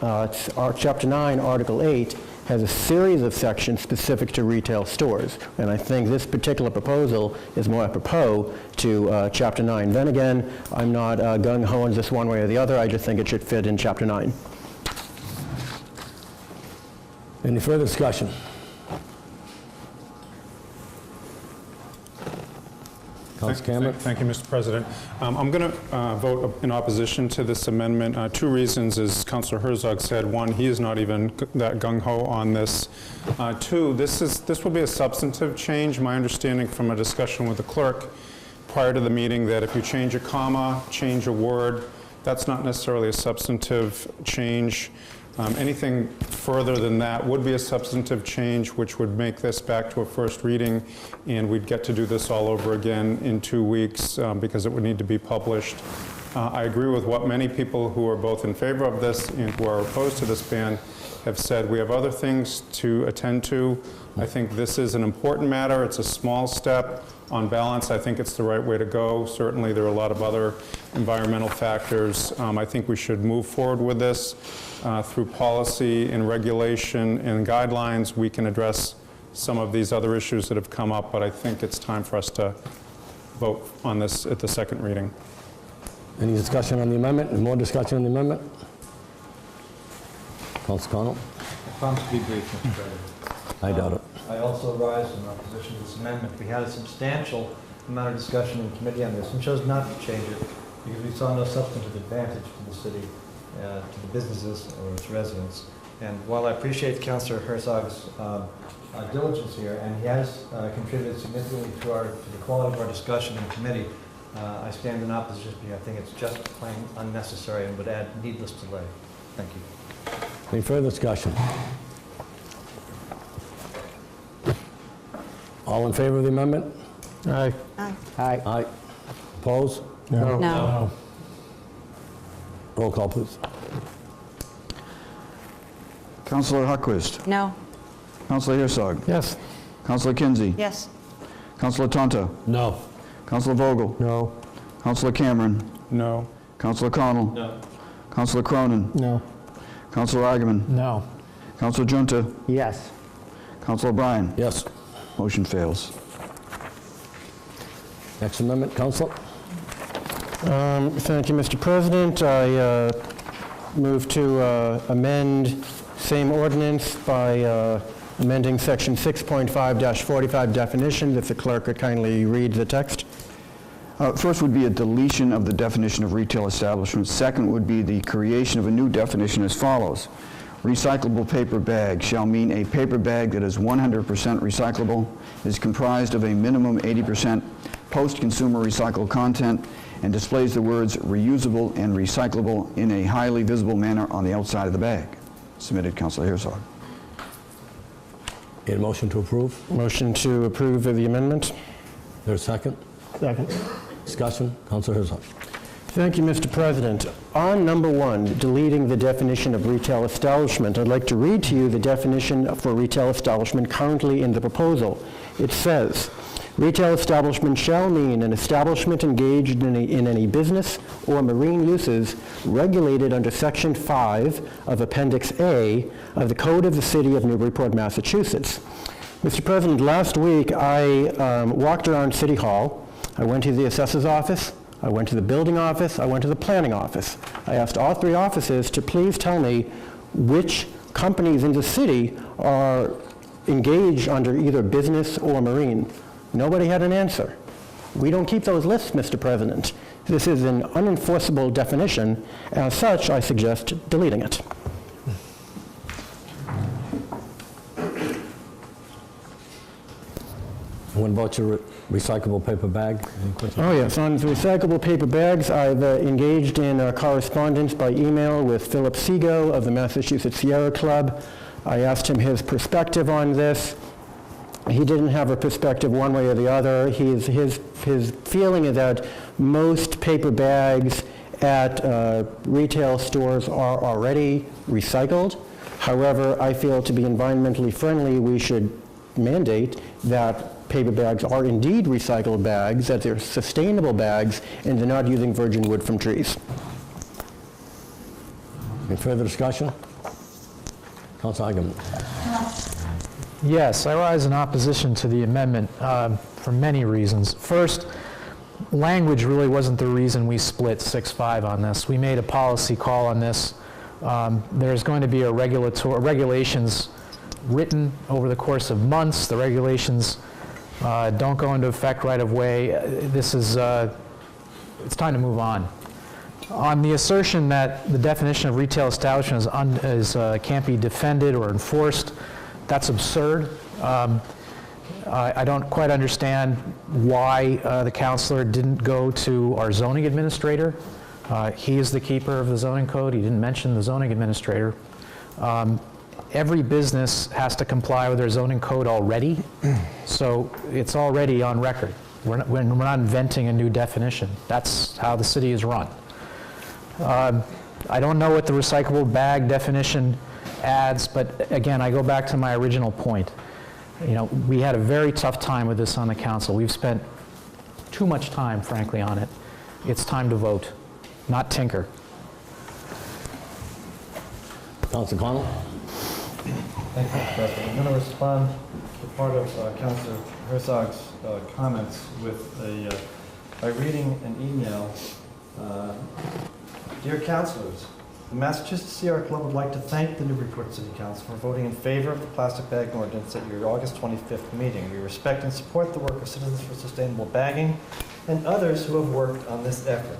Article 8, has a series of sections specific to retail stores. And I think this particular proposal is more apropos to Chapter 9. Then again, I'm not gung-ho on this one way or the other. I just think it should fit in Chapter 9. Any further discussion? Council Cameron? Thank you, Mr. President. I'm going to vote in opposition to this amendment. Two reasons, as Councilor Herzog said. One, he is not even that gung-ho on this. Two, this will be a substantive change. My understanding from a discussion with the clerk prior to the meeting that if you change a comma, change a word, that's not necessarily a substantive change. Anything further than that would be a substantive change, which would make this back to a first reading, and we'd get to do this all over again in 2 weeks because it would need to be published. I agree with what many people who are both in favor of this and who are opposed to this ban have said. We have other things to attend to. I think this is an important matter. It's a small step. On balance, I think it's the right way to go. Certainly, there are a lot of other environmental factors. I think we should move forward with this. Through policy and regulation and guidelines, we can address some of these other issues that have come up, but I think it's time for us to vote on this at the second reading. Any discussion on the amendment? More discussion on the amendment? Council Connell? I promise to be brief, Mr. President. I doubt it. I also rise in opposition to this amendment. We had a substantial amount of discussion in committee on this and chose not to change it because we saw no substantive advantage to the city, to the businesses or its residents. And while I appreciate Councilor Herzog's diligence here, and he has contributed significantly to the quality of our discussion in committee, I stand in opposition because I think it's just plain unnecessary and would add needless delay. Thank you. Any further discussion? All in favor of the amendment? Aye. Aye. Aye. Aye. Opposed? No. No. Roll call, please. Councilor Huckquist. No. Councilor Herzog. Yes. Councilor Kinsey. Yes. Councilor Tonto. No. Councilor Vogel. No. Councilor Cameron. No. Councilor Connell. No. Councilor Cronin. No. Councilor Agaman. No. Councilor Junta. Yes. Councilor O'Brien. Yes. Motion fails. Next amendment, Council. Thank you, Mr. President. I move to amend same ordinance by amending section 6.5-45 definitions. If the clerk could kindly read the text. First would be a deletion of the definition of retail establishment. Second would be the creation of a new definition as follows. Recyclable paper bag shall mean a paper bag that is 100% recyclable, is comprised of a minimum 80% post-consumer recycled content, and displays the words reusable and recyclable in a highly visible manner on the outside of the bag. Submitted, Councilor Herzog. Need a motion to approve? Motion to approve of the amendment. There's a second? Second. Discussion, Councilor Herzog. Thank you, Mr. President. On number 1, deleting the definition of retail establishment, I'd like to read to you the definition for retail establishment currently in the proposal. It says, retail establishment shall mean an establishment engaged in any business or marine uses regulated under Section 5 of Appendix A of the Code of the City of Newburyport, Massachusetts. Mr. President, last week I walked around City Hall. I went to the assessor's office. I went to the building office, I went to the planning office. I asked all 3 offices to please tell me which companies in the city are engaged under either business or marine. Nobody had an answer. We don't keep those lists, Mr. President. This is an unenforceable definition. As such, I suggest deleting it. What about your recyclable paper bag? Oh, yes. On recyclable paper bags, I've engaged in correspondence by email with Philip Seago of the Massachusetts Sierra Club. I asked him his perspective on this. He didn't have a perspective one way or the other. His feeling is that most paper bags at retail stores are already recycled. However, I feel to be environmentally friendly, we should mandate that paper bags are indeed recycled bags, that they're sustainable bags, and they're not using virgin wood from trees. Any further discussion? Councilor Agaman. Yes, I rise in opposition to the amendment for many reasons. First, language really wasn't the reason we split 6-5 on this. We made a policy call on this. There's going to be regulations written over the course of months. The regulations don't go into effect right away. This is, it's time to move on. On the assertion that the definition of retail establishment can't be defended or enforced, that's absurd. I don't quite understand why the counselor didn't go to our zoning administrator. He is the keeper of the zoning code. He didn't mention the zoning administrator. Every business has to comply with their zoning code already, so it's already on record. We're not inventing a new definition. That's how the city is run. I don't know what the recyclable bag definition adds, but again, I go back to my original point. You know, we had a very tough time with this on the council. We've spent too much time, frankly, on it. It's time to vote, not tinker. Councilor Connell? Thank you, Mr. President. I'm going to respond to part of Councilor Herzog's comments by reading an email. Dear councilors, the Massachusetts Sierra Club would like to thank the Newburyport City Council for voting in favor of the plastic bag ordinance at your August 25th meeting. We respect and support the work of Citizens for Sustainable Bagging and others who have worked on this effort.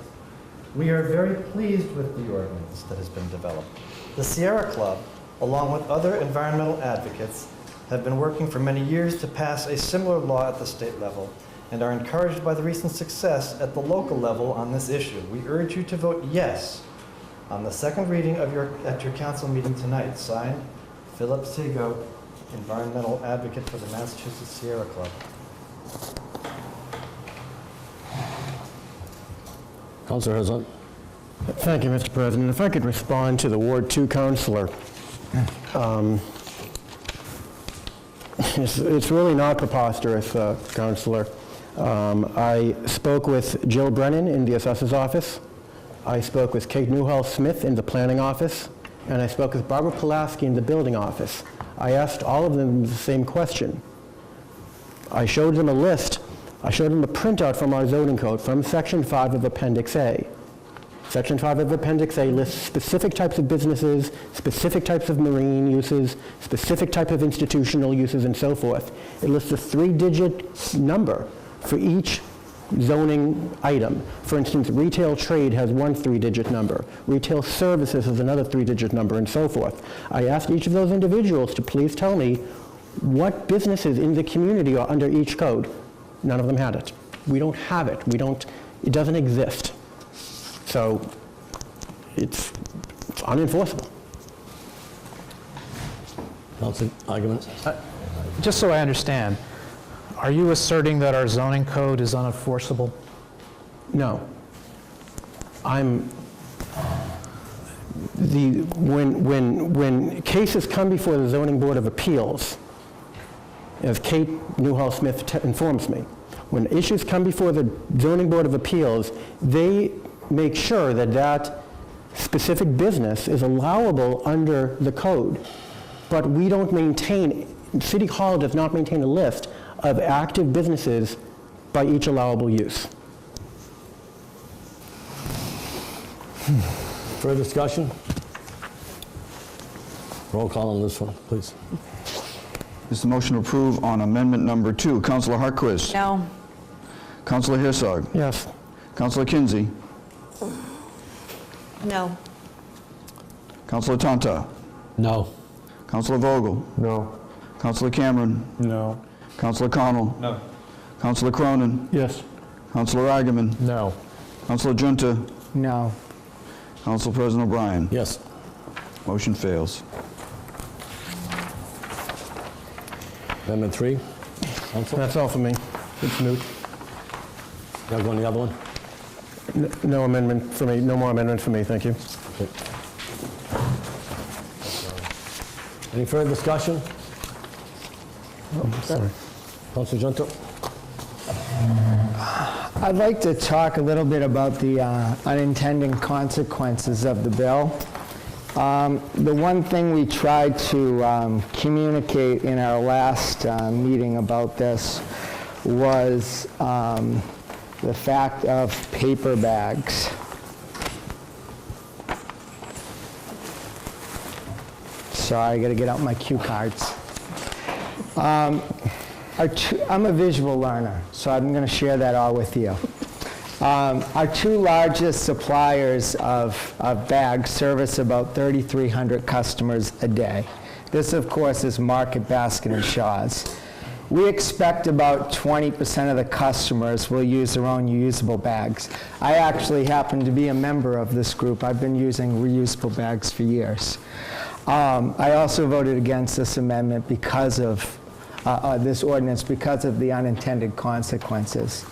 We are very pleased with the ordinance that has been developed. The Sierra Club, along with other environmental advocates, have been working for many years to pass a similar law at the state level and are encouraged by the recent success at the local level on this issue. We urge you to vote yes on the second reading at your council meeting tonight. Signed, Philip Seago, environmental advocate for the Massachusetts Sierra Club. Councilor Herzog? Thank you, Mr. President. If I could respond to the Ward 2 councilor. It's really not preposterous, councilor. I spoke with Jill Brennan in the assessor's office. I spoke with Kate Newhall-Smith in the planning office. And I spoke with Barbara Pulaski in the building office. I asked all of them the same question. I showed them a list. I showed them a printout from our zoning code from Section 5 of Appendix A. Section 5 of Appendix A lists specific types of businesses, specific types of marine uses, specific type of institutional uses, and so forth. It lists a 3-digit number for each zoning item. For instance, retail trade has one 3-digit number. Retail services has another 3-digit number, and so forth. I asked each of those individuals to please tell me what businesses in the community are under each code. None of them had it. We don't have it. It doesn't exist. So it's unenforceable. Councilor, arguments? Just so I understand, are you asserting that our zoning code is unenforceable? No. When cases come before the Zoning Board of Appeals, as Kate Newhall-Smith informs me, when issues come before the Zoning Board of Appeals, they make sure that that specific business is allowable under the code. But we don't maintain, City Hall does not maintain a list of active businesses by each allowable use. Further discussion? Roll call on this one, please. Is the motion to approve on amendment number 2? Councilor Hartquist? No. Councilor Herzog? Yes. Councilor Kinsey? No. Councilor Tonta? No. Councilor Vogel? No. Councilor Cameron? No. Councilor Connell? No. Councilor Cronin? Yes. Councilor Agaman? No. Councilor Junta? No. Council President O'Brien? Yes. Motion fails. Amendment 3. Council? That's all for me. It's moot. You have one, the other one? No amendment for me. No more amendment for me. Thank you. Okay. Any further discussion? Oh, sorry. Councilor Junta? I'd like to talk a little bit about the unintended consequences of the bill. The one thing we tried to communicate in our last meeting about this was the fact of paper bags. Sorry, I got to get out my cue cards. I'm a visual learner, so I'm going to share that all with you. Our two largest suppliers of bags service about 3,300 customers a day. This, of course, is Market Basket and Shaw's. We expect about 20% of the customers will use their own reusable bags. I actually happen to be a member of this group. I've been using reusable bags for years. I also voted against this amendment because of this ordinance because of the unintended consequences.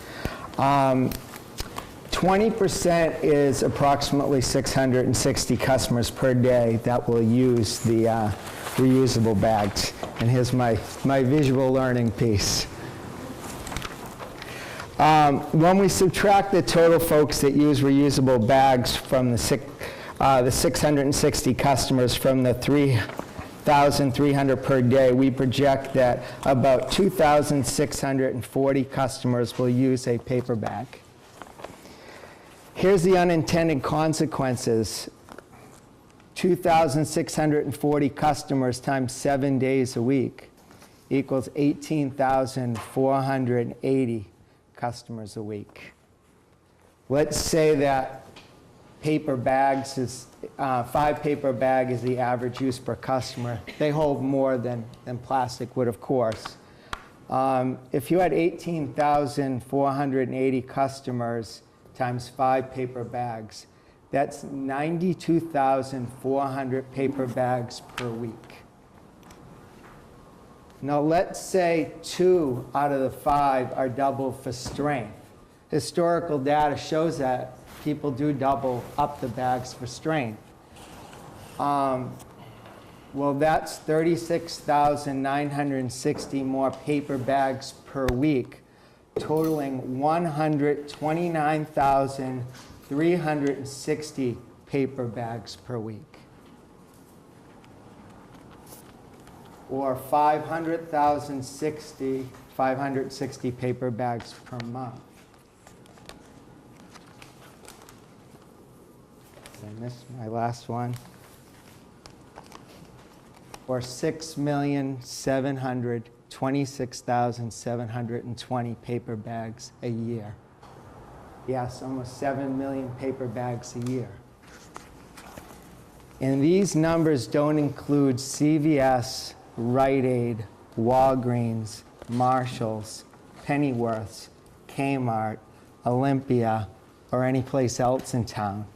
20% is approximately 660 customers per day that will use the reusable bags. And here's my visual learning piece. When we subtract the total folks that use reusable bags from the 660 customers from the 3,300 per day, we project that about 2,640 customers will use a paper bag. Here's the unintended consequences. 2,640 customers times 7 days a week equals 18,480 customers a week. Let's say that paper bags is, 5 paper bag is the average use per customer. They hold more than plastic would, of course. If you had 18,480 customers times 5 paper bags, that's 92,400 paper bags per week. Now let's say 2 out of the 5 are double for strength. Historical data shows that people do double up the bags for strength. Well, that's 36,960 more paper bags per week, totaling 129,360 paper bags per week, or 560 paper bags per month. Did I miss my last one? Or 6,726,720 paper bags a year. Yes, almost 7 million paper bags a year. And these numbers don't include CVS, Rite Aid, Walgreens, Marshalls, Pennyworths, Kmart, Olympia, or any place else in town.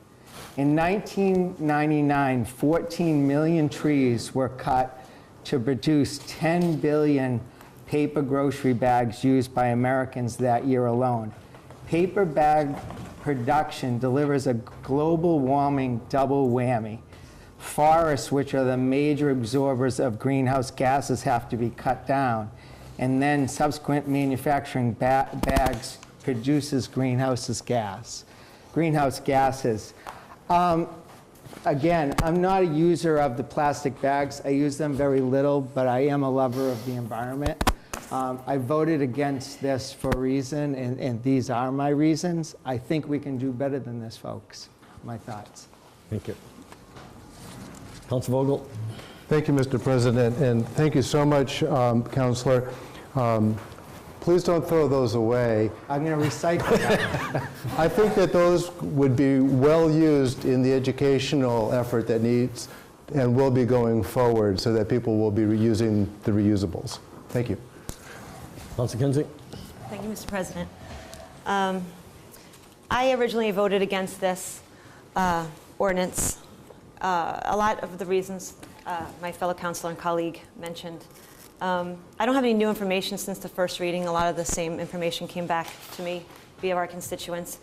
In 1999, 14 million trees were cut to produce 10 billion paper grocery bags used by Americans that year alone. Paper bag production delivers a global warming double whammy. Forests, which are the major absorbers of greenhouse gases, have to be cut down. And then subsequent manufacturing bags produces greenhouse gases. Again, I'm not a user of the plastic bags. I use them very little, but I am a lover of the environment. I voted against this for a reason, and these are my reasons. I think we can do better than this, folks. My thoughts. Thank you. Councilor Vogel. Thank you, Mr. President, and thank you so much, Councilor. Please don't throw those away. I'm going to recycle them. I think that those would be well used in the educational effort that needs and will be going forward so that people will be reusing the reusables. Thank you. Councilor Kinsey. Thank you, Mr. President. I originally voted against this ordinance. A lot of the reasons my fellow councilor and colleague mentioned. I don't have any new information since the first reading. A lot of the same information came back to me via our constituents,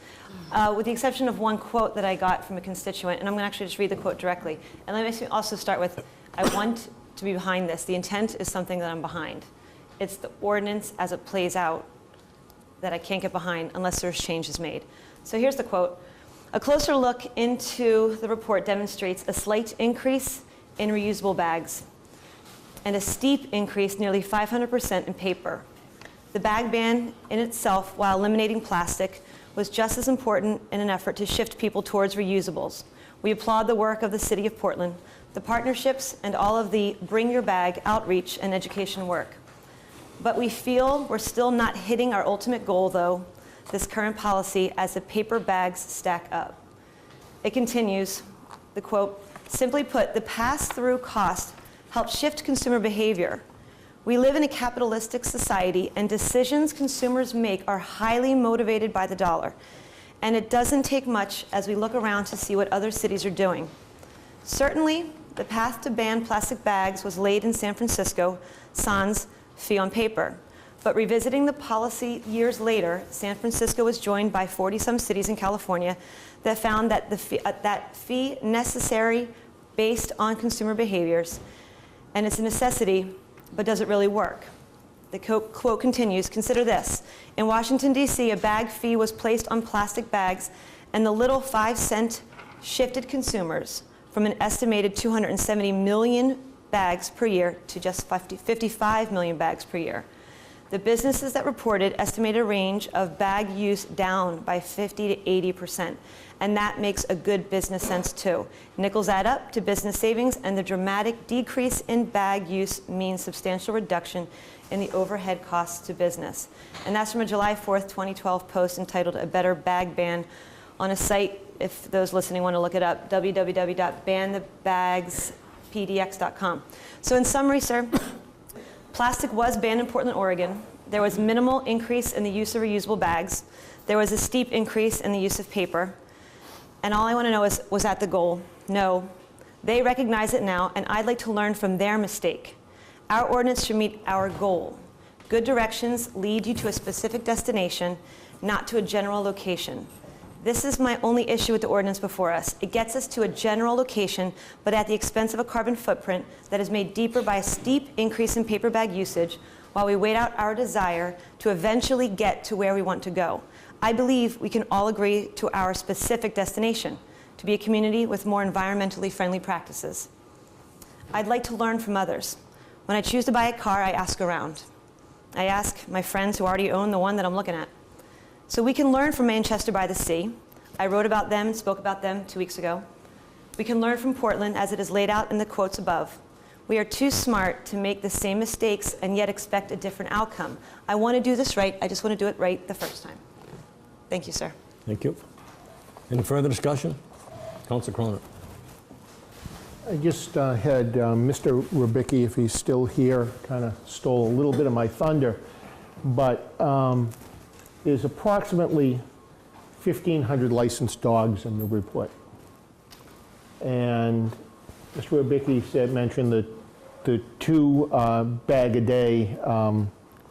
with the exception of one quote that I got from a constituent, and I'm going to actually just read the quote directly. And let me also start with, I want to be behind this. The intent is something that I'm behind. It's the ordinance as it plays out that I can't get behind unless there's changes made. So here's the quote. A closer look into the report demonstrates a slight increase in reusable bags and a steep increase, nearly 500%, in paper. The bag ban in itself, while eliminating plastic, was just as important in an effort to shift people towards reusables. We applaud the work of the City of Portland, the partnerships, and all of the Bring Your Bag outreach and education work. But we feel we're still not hitting our ultimate goal, though, this current policy, as the paper bags stack up. It continues, the quote, simply put, the pass-through cost helps shift consumer behavior. We live in a capitalistic society, and decisions consumers make are highly motivated by the dollar. And it doesn't take much as we look around to see what other cities are doing. Certainly, the path to ban plastic bags was laid in San Francisco, sans fee on paper. But revisiting the policy years later, San Francisco was joined by 40-some cities in California that found that that fee necessary based on consumer behaviors, and it's a necessity, but does it really work? The quote continues, consider this. In Washington, D.C., a bag fee was placed on plastic bags, and the little 5-cent shifted consumers from an estimated 270 million bags per year to just 55 million bags per year. The businesses that reported estimated a range of bag use down by 50 to 80%, and that makes a good business sense too. Nickels add up to business savings, and the dramatic decrease in bag use means substantial reduction in the overhead costs to business. And that's from a July 4th, 2012 post entitled A Better Bag Ban on a site, if those listening want to look it up, www.banthebagspdx.com. So in summary, sir, plastic was banned in Portland, Oregon. There was minimal increase in the use of reusable bags. There was a steep increase in the use of paper. And all I want to know is, was that the goal? No. They recognize it now, and I'd like to learn from their mistake. Our ordinance should meet our goal. Good directions lead you to a specific destination, not to a general location. This is my only issue with the ordinance before us. It gets us to a general location, but at the expense of a carbon footprint that is made deeper by a steep increase in paper bag usage, while we wait out our desire to eventually get to where we want to go. I believe we can all agree to our specific destination, to be a community with more environmentally friendly practices. I'd like to learn from others. When I choose to buy a car, I ask around. I ask my friends who already own the one that I'm looking at. So we can learn from Manchester by the Sea. I wrote about them, spoke about them 2 weeks ago. We can learn from Portland, as it is laid out in the quotes above. We are too smart to make the same mistakes and yet expect a different outcome. I want to do this right. I just want to do it right the first time. Thank you, sir. Thank you. Any further discussion? Councilor Cronin. I just had Mr. Rubicki, if he's still here, kind of stole a little bit of my thunder, but there's approximately 1,500 licensed dogs in Newburyport. And Mr. Rubicki mentioned the 2 bag-a-day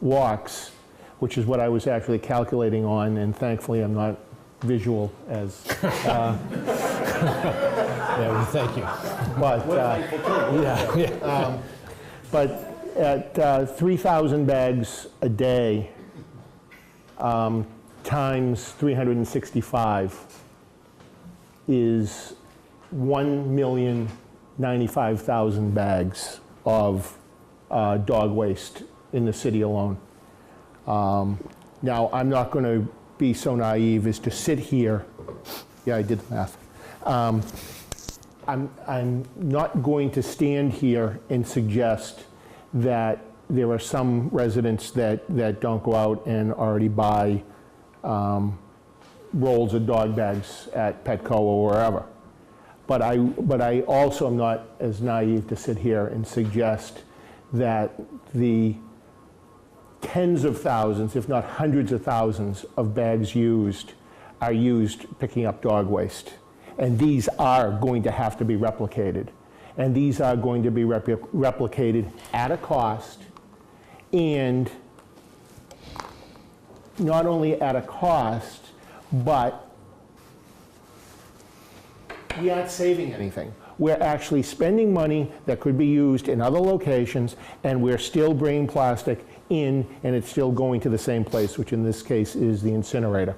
walks, which is what I was actually calculating on, and thankfully I'm not visual as... Yeah, thank you. But, but at 3,000 bags a day times 365 is 1,095,000 bags of dog waste in the city alone. Now, I'm not going to be so naive as to sit here. Yeah, I did the math. I'm not going to stand here and suggest that there are some residents that don't go out and already buy rolls of dog bags at Petco or wherever. But I also am not as naive to sit here and suggest that the tens of thousands, if not hundreds of thousands of bags used are used picking up dog waste. And these are going to have to be replicated. And these are going to be replicated at a cost, and not only at a cost, but we aren't saving anything. We're actually spending money that could be used in other locations, and we're still bringing plastic in, and it's still going to the same place, which in this case is the incinerator.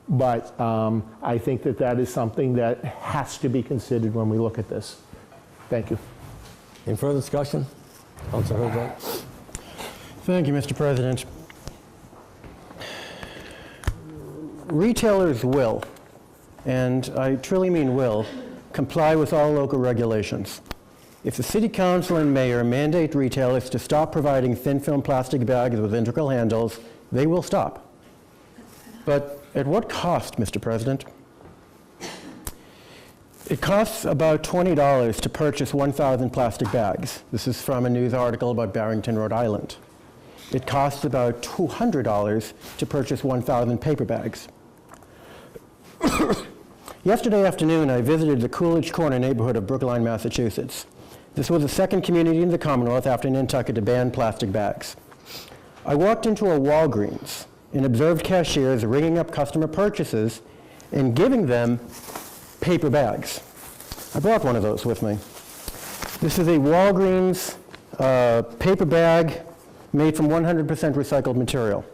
But I think that that is something that has to be considered when we look at this. Thank you. Any further discussion? Councilor Herzog. Thank you, Mr. President. Retailers will, and I truly mean will, comply with all local regulations. If the city council and mayor mandate retailers to stop providing thin film plastic bags with integral handles, they will stop. But at what cost, Mr. President? It costs about $20 to purchase 1,000 plastic bags. This is from a news article about Barrington, Rhode Island. It costs about $200 to purchase 1,000 paper bags. Yesterday afternoon, I visited the Coolidge Corner neighborhood of Brookline, Massachusetts. This was the second community in the Commonwealth after Nantucket to ban plastic bags. I walked into a Walgreens and observed cashiers ringing up customer purchases and giving them paper bags. I brought one of those with me. This is a Walgreens paper bag made from 100% recycled material.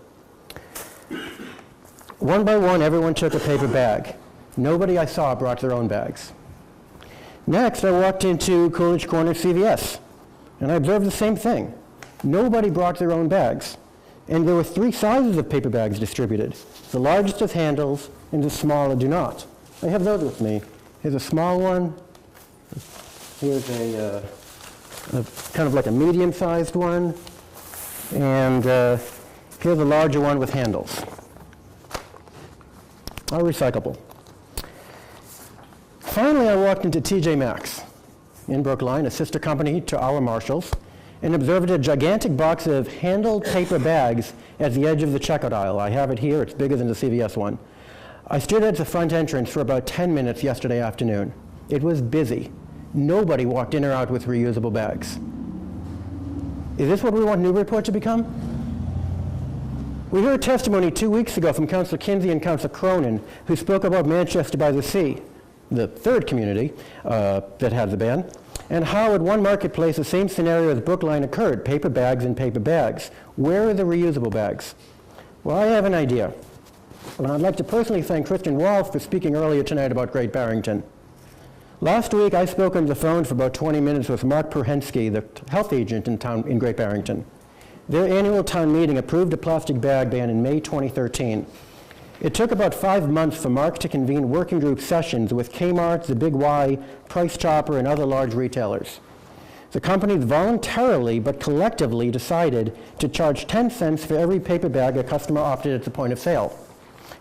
One by one, everyone took a paper bag. Nobody I saw brought their own bags. Next, I walked into Coolidge Corner CVS, and I observed the same thing. Nobody brought their own bags. And there were 3 sizes of paper bags distributed. The largest has handles, and the smaller do not. I have those with me. Here's a small one. Here's a kind of like a medium-sized one. And here's a larger one with handles. All recyclable. Finally, I walked into TJ Maxx in Brookline, a sister company to our Marshalls, and observed a gigantic box of handled paper bags at the edge of the checkout aisle. I have it here. It's bigger than the CVS one. I stood at the front entrance for about 10 minutes yesterday afternoon. It was busy. Nobody walked in or out with reusable bags. Is this what we want Newburyport to become? We heard testimony 2 weeks ago from Councillor Kinsey and Councillor Cronin, who spoke about Manchester by the Sea, the third community that had the ban, and how at one marketplace the same scenario as Brookline occurred, paper bags and paper bags. Where are the reusable bags? Well, I have an idea. And I'd like to personally thank Kristen Walsh for speaking earlier tonight about Great Barrington. Last week, I spoke on the phone for about 20 minutes with Mark Perhensky, the health agent in Great Barrington. Their annual town meeting approved a plastic bag ban in May 2013. It took about 5 months for Mark to convene working group sessions with Kmart, the Big Y, Price Chopper, and other large retailers. The companies voluntarily but collectively decided to charge 10 cents for every paper bag a customer opted at the point of sale.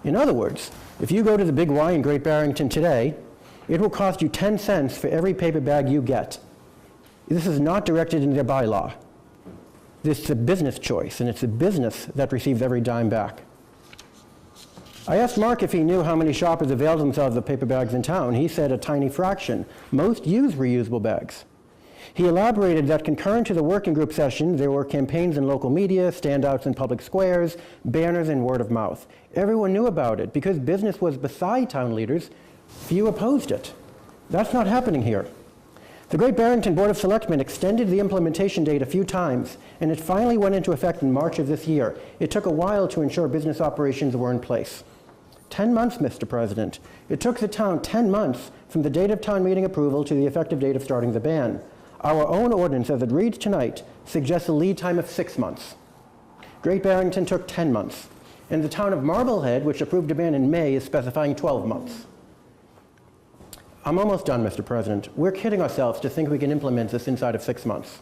In other words, if you go to the Big Y in Great Barrington today, it will cost you 10 cents for every paper bag you get. This is not directed in their bylaw. This is a business choice, and it's a business that receives every dime back. I asked Mark if he knew how many shoppers availed themselves of paper bags in town. He said a tiny fraction. Most use reusable bags. He elaborated that concurrent to the working group session, there were campaigns in local media, standouts in public squares, banners, and word of mouth. Everyone knew about it. Because business was beside town leaders, few opposed it. That's not happening here. The Great Barrington Board of Selectmen extended the implementation date a few times, and it finally went into effect in March of this year. It took a while to ensure business operations were in place. 10 months, Mr. President. It took the town 10 months from the date of town meeting approval to the effective date of starting the ban. Our own ordinance, as it reads tonight, suggests a lead time of 6 months. Great Barrington took 10 months. And the town of Marblehead, which approved a ban in May, is specifying 12 months. I'm almost done, Mr. President. We're kidding ourselves to think we can implement this inside of 6 months.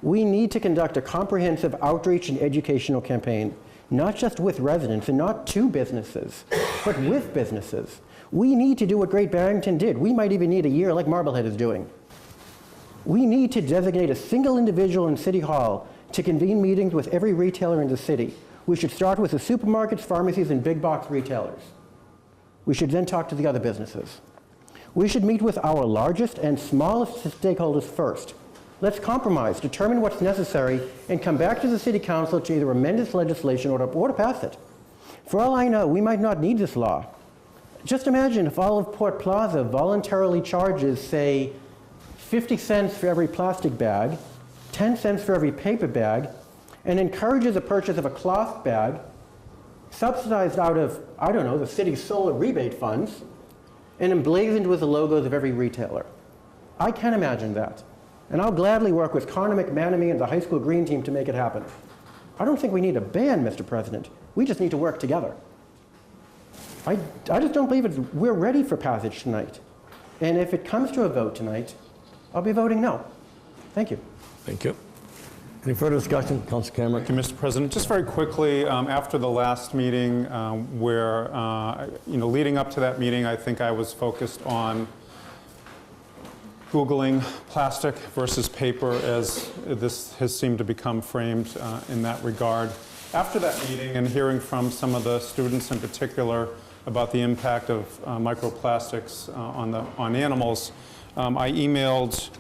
We need to conduct a comprehensive outreach and educational campaign, not just with residents and not to businesses, but with businesses. We need to do what Great Barrington did. We might even need a year like Marblehead is doing. We need to designate a single individual in City Hall to convene meetings with every retailer in the city. We should start with the supermarkets, pharmacies, and big box retailers. We should then talk to the other businesses. We should meet with our largest and smallest stakeholders first. Let's compromise, determine what's necessary, and come back to the City Council to either amend this legislation or to pass it. For all I know, we might not need this law. Just imagine if all of Port Plaza voluntarily charges, say, 50 cents for every plastic bag, 10 cents for every paper bag, and encourages the purchase of a cloth bag, subsidized out of, I don't know, the city's solar rebate funds, and emblazoned with the logos of every retailer. I can imagine that. And I'll gladly work with Connor McManamy and the high school green team to make it happen. I don't think we need a ban, Mr. President. We just need to work together. I just don't believe we're ready for passage tonight. And if it comes to a vote tonight, I'll be voting no. Thank you. Thank you. Any further discussion? Councilor Cameron? Thank you, Mr. President. Just very quickly, after the last meeting, where, leading up to that meeting, I think I was focused on Googling plastic versus paper, as this has seemed to become framed in that regard. After that meeting and hearing from some of the students in particular about the impact of microplastics on animals, I emailed,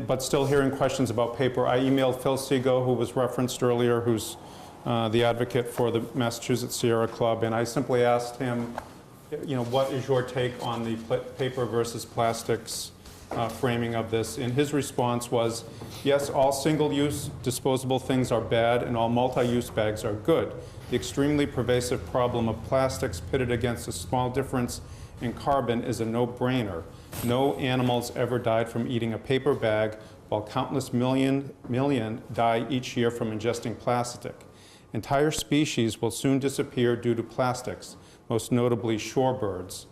but still hearing questions about paper, I emailed Phil Segal, who was referenced earlier, who's the advocate for the Massachusetts Sierra Club, and I simply asked him, what is your take on the paper versus plastics framing of this? And his response was, yes, all single-use disposable things are bad and all multi-use bags are good. The extremely pervasive problem of plastics pitted against a small difference in carbon is a no-brainer. No animals ever died from eating a paper bag, while countless million die each year from ingesting plastic. Entire species will soon disappear due to plastics, most notably shorebirds.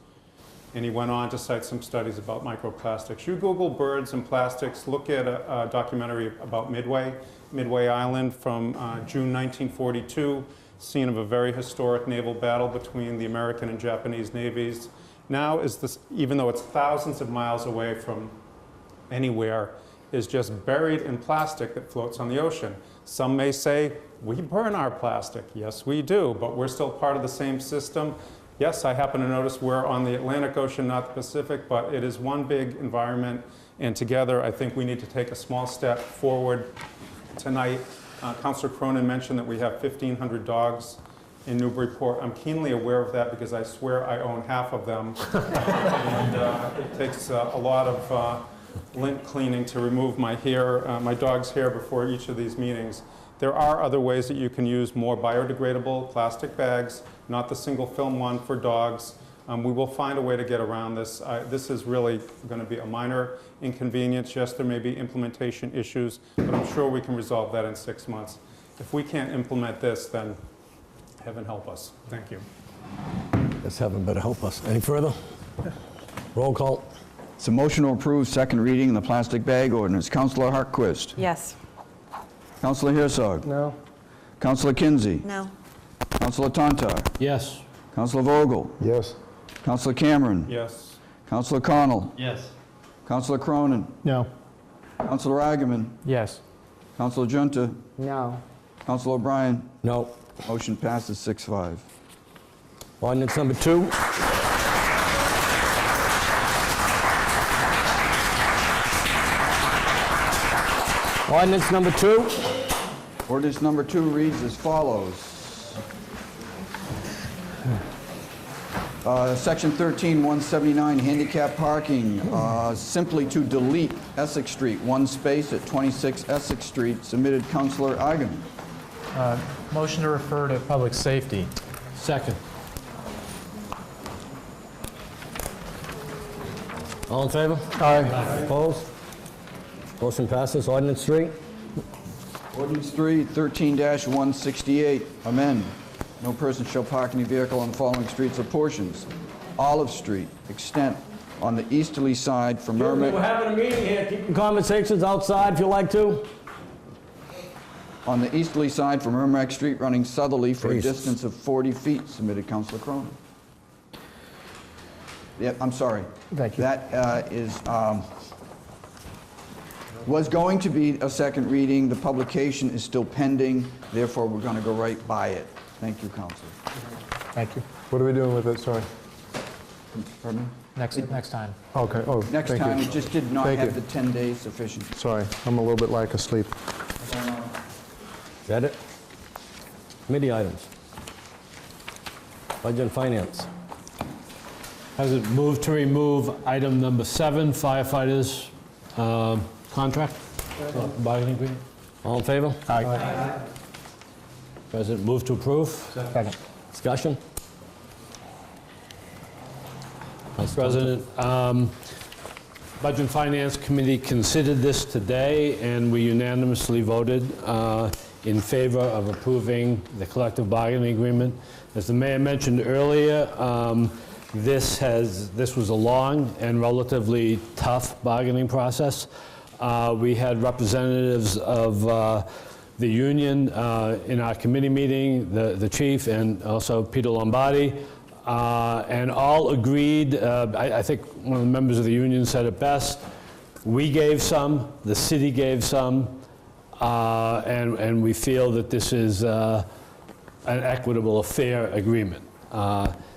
And he went on to cite some studies about microplastics. You Google birds and plastics, look at a documentary about Midway Island from June 1942, scene of a very historic naval battle between the American and Japanese navies. Now, even though it's thousands of miles away from anywhere, is just buried in plastic that floats on the ocean. Some may say, we burn our plastic. Yes, we do, but we're still part of the same system. Yes, I happen to notice we're on the Atlantic Ocean, not the Pacific, but it is one big environment, and together I think we need to take a small step forward tonight. Councilor Cronin mentioned that we have 1,500 dogs in Newburyport. I'm keenly aware of that because I swear I own half of them. And it takes a lot of lint cleaning to remove my hair, my dog's hair before each of these meetings. There are other ways that you can use more biodegradable plastic bags, not the single film one for dogs. We will find a way to get around this. This is really going to be a minor inconvenience. Yes, there may be implementation issues, but I'm sure we can resolve that in 6 months. If we can't implement this, then heaven help us. Thank you. Yes, heaven better help us. Any further? Roll call. It's a motion to approve second reading of the plastic bag ordinance. Councilor Hartquist. Yes. Councilor Herzog. No. Councilor Kinsey. No. Councilor Tantar. Yes. Councilor Vogel. Yes. Councilor Cameron. Yes. Councilor Connell. Yes. Councilor Cronin. No. Councilor Agaman. Yes. Councilor Junta. No. Councilor O'Brien. No. Motion passes 6-5. Ordinance number 2. Ordinance number 2. Ordinance number 2 reads as follows. Section 13-179, handicap parking, simply to delete Essex Street, one space at 26 Essex Street, submitted Councilor Agaman. Motion to refer to public safety. Second. All in favor? Aye. Opposed? Motion passes. Ordinance 3. Ordinance 3, 13-168, amend. No person shall park any vehicle on the following streets or portions. Olive Street, extent on the easterly side from Merrimack. We're having a meeting here. Keep your conversations outside if you like to. On the easterly side from Merrimack Street running southerly for Jesus. a distance of 40 feet, submitted Councilor Cronin. Yep, I'm sorry. Thank you. That was going to be a second reading. The publication is still pending. Therefore, we're going to go right by it. Thank you, Councilor. Thank you. What are we doing with it? Sorry. Pardon me? Next time. Okay. Oh, Next thank time, you. it just did not Thank have you. the 10 days sufficient. Sorry, I'm a little bit like asleep. Is that it? Committee items. Budget and Finance. Has it moved to remove item number 7, firefighters contract, bargaining agreement? All in favor? Aye. President, move to approve. Second. Discussion? Mr. President, Budget and Finance Committee considered this today, and we unanimously voted in favor of approving the collective bargaining agreement. As the mayor mentioned earlier, This was a long and relatively tough bargaining process. We had representatives of the union in our committee meeting, the chief and also Peter Lombardi, and all agreed. I think one of the members of the union said it best. We gave some, the city gave some, and we feel that this is an equitable, fair agreement.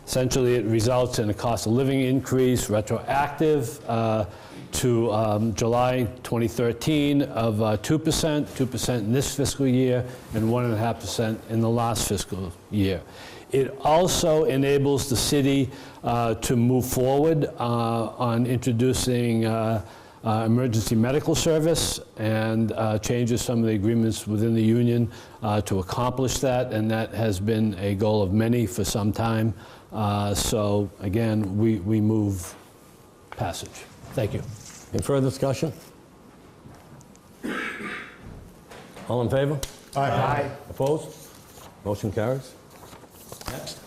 Essentially, it results in a cost of living increase, retroactive to July 2013 of 2% in this fiscal year, and 1.5% in the last fiscal year. It also enables the city to move forward on introducing emergency medical service, and changes some of the agreements within the union to accomplish that, and that has been a goal of many for some time. So again, we move passage. Thank you. Any further discussion? All in favor? Aye. Opposed? Motion carries. Next.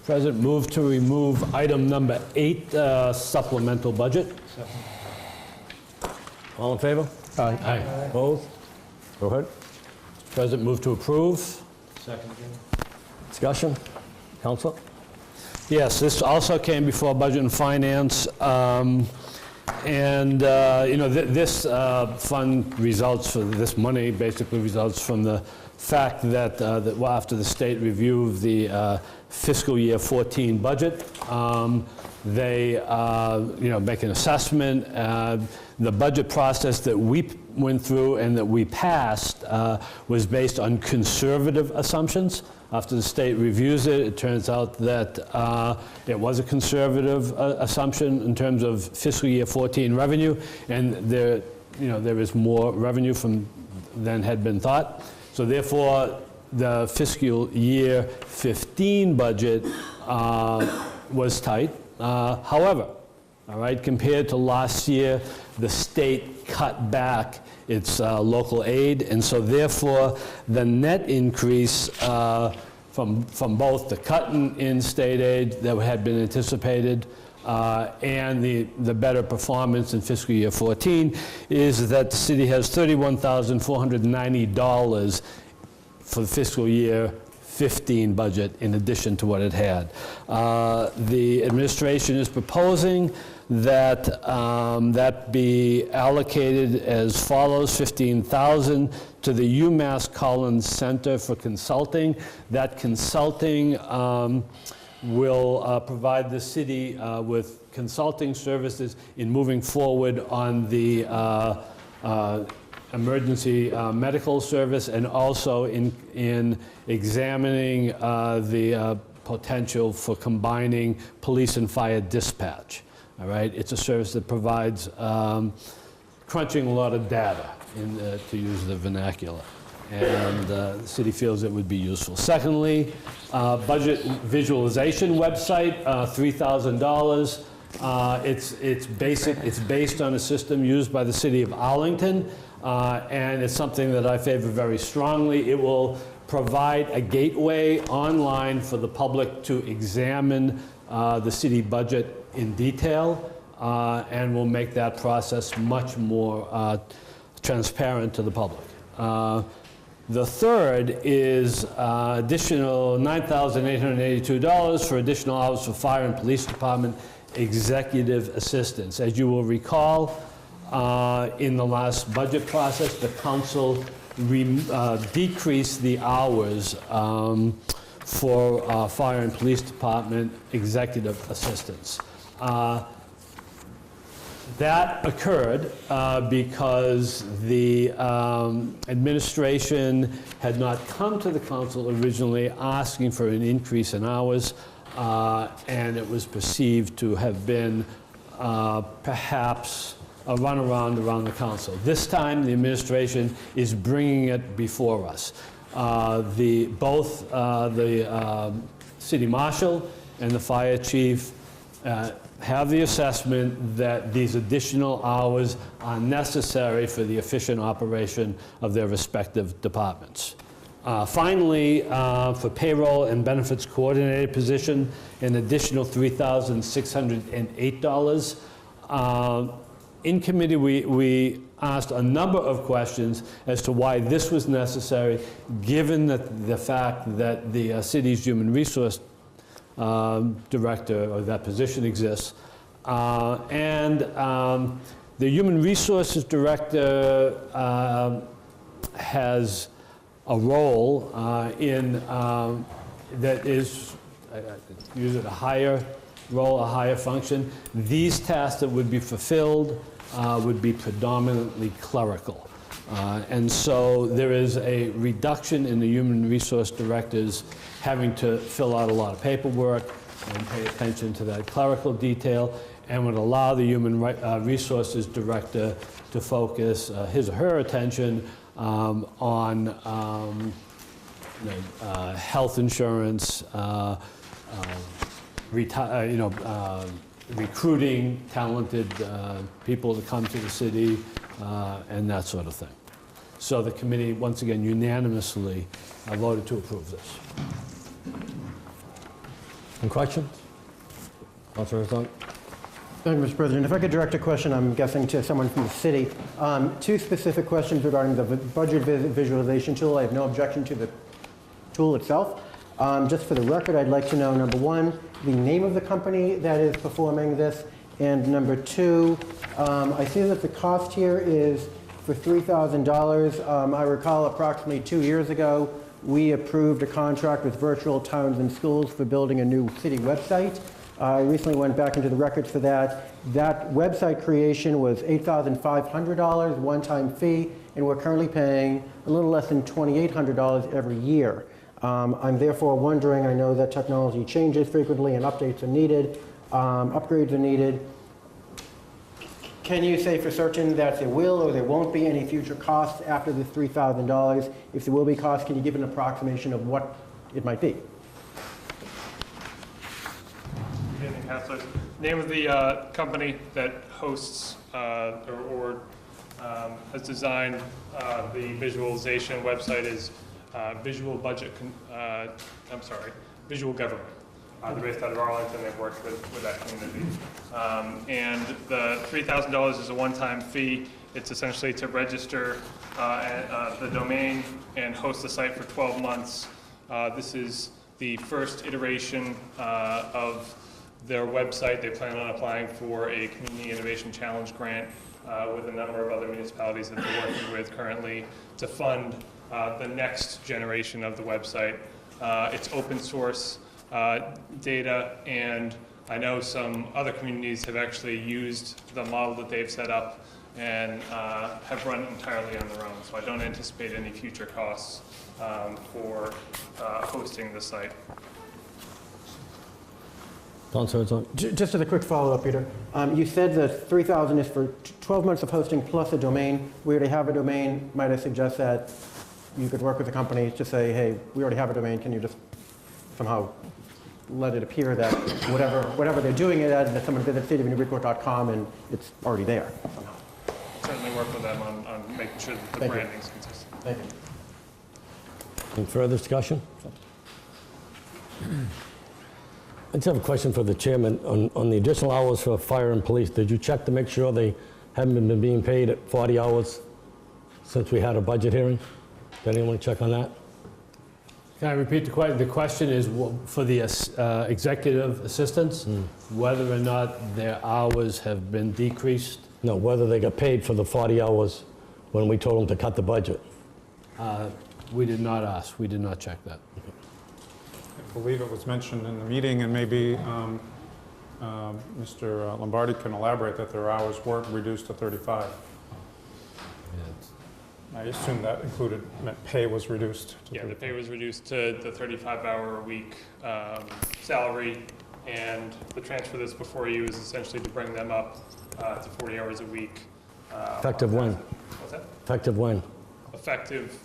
President, move to remove item number 8, supplemental budget. All in favor? Aye. Opposed? Go ahead. President, move to approve. Second. Discussion? Counselor? Yes, this also came before Budget and Finance. This fund results, this money basically results from the fact that, after the state review of the fiscal year 14 budget, they make an assessment. The budget process that we went through and that we passed was based on conservative assumptions. After the state reviews it, it turns out that it was a conservative assumption in terms of fiscal year 14 revenue, and there is more revenue than had been thought. So therefore, the fiscal year 15 budget was tight. However, all right, compared to last year, the state cut back its local aid, and so therefore the net increase from both the cut in state aid that had been anticipated and the better performance in fiscal year 14 is that the city has $31,490 for the fiscal year 15 budget in addition to what it had. The administration is proposing that that be allocated as follows: $15,000 to the UMass Collins Center for Consulting. That consulting will provide the city with consulting services in moving forward on the emergency medical service, and also in examining the potential for combining police and fire dispatch. All right, it's a service that provides crunching a lot of data, to use the vernacular, and the city feels it would be useful. Secondly, budget visualization website, $3,000. It's based on a system used by the city of Arlington, and it's something that I favor very strongly. It will provide a gateway online for the public to examine the city budget in detail, and will make that process much more transparent to the public. The third is additional $9,882 for additional hours for fire and police department executive assistants. As you will recall, in the last budget process, the council decreased the hours for fire and police department executive assistants. That occurred because the administration had not come to the council originally asking for an increase in hours, and it was perceived to have been perhaps a runaround around the council. This time, the administration is bringing it before us. Both the city marshal and the fire chief have the assessment that these additional hours are necessary for the efficient operation of their respective departments. Finally, for payroll and benefits coordinator position, an additional $3,608. In committee, we asked a number of questions as to why this was necessary, given the fact that the city's human resource director, or that position exists. The human resources director has a role that is, use it, a higher role, a higher function. These tasks that would be fulfilled would be predominantly clerical. And so there is a reduction in the human resource directors having to fill out a lot of paperwork and pay attention to that clerical detail, and would allow the human resources director to focus his or her attention on health insurance, recruiting talented people to come to the city, and that sort of thing. So the committee, once again, unanimously voted to approve this. Any questions? Councilor Herzog? Thank you, Mr. President. If I could direct a question, I'm guessing, to someone from the city. Two specific questions regarding the budget visualization tool. I have no objection to the tool itself. Just for the record, I'd like to know, number one, the name of the company that is performing this, and number two, I see that the cost here is for $3,000. I recall approximately 2 years ago, we approved a contract with Virtual Towns and Schools for building a new city website. I recently went back into the records for that. That website creation was $8,500 one-time fee, and we're currently paying a little less than $2,800 every year. I'm therefore wondering, I know that technology changes frequently and updates are needed, upgrades are needed. Can you say for certain that there will or there won't be any future costs after the $3,000? If there will be costs, can you give an approximation of what it might be? Good evening, Councilors. Name of the company that hosts or has designed the visualization website is Visual Government. They're based out of Arlington. They've worked with that community. And the $3,000 is a one-time fee. It's essentially to register the domain and host the site for 12 months. This is the first iteration of their website. They plan on applying for a Community Innovation Challenge grant with a number of other municipalities that they're working with currently to fund the next generation of the website. It's open source data, and I know some other communities have actually used the model that they've set up and have run entirely on their own. So I don't anticipate any future costs for hosting the site. Just as a quick follow-up, Peter. You said that $3,000 is for 12 months of hosting plus a domain. We already have a domain. Might I suggest that you could work with the company to say, hey, we already have a domain. Can you just somehow let it appear that whatever they're doing it as, that someone visits cityofnewburyport.com and it's already there somehow. Certainly work with them on making sure that the branding is consistent. Thank you. Any further discussion? I just have a question for the chairman on the additional hours for fire and police. Did you check to make sure they haven't been being paid at 40 hours since we had a budget hearing? Did anyone check on that? Can I repeat the question? The question is for the executive assistants, whether or not their hours have been decreased? No, whether they got paid for the 40 hours when we told them to cut the budget. We did not ask. We did not check that. I believe it was mentioned in the meeting, and maybe Mr. Lombardi can elaborate that their hours were reduced to 35. I assume that meant pay was reduced. Yeah, the pay was reduced to the 35-hour-a-week salary, and the transfer that's before you is essentially to bring them up to 40 hours a week. Effective when? What's that? Effective when? Effective,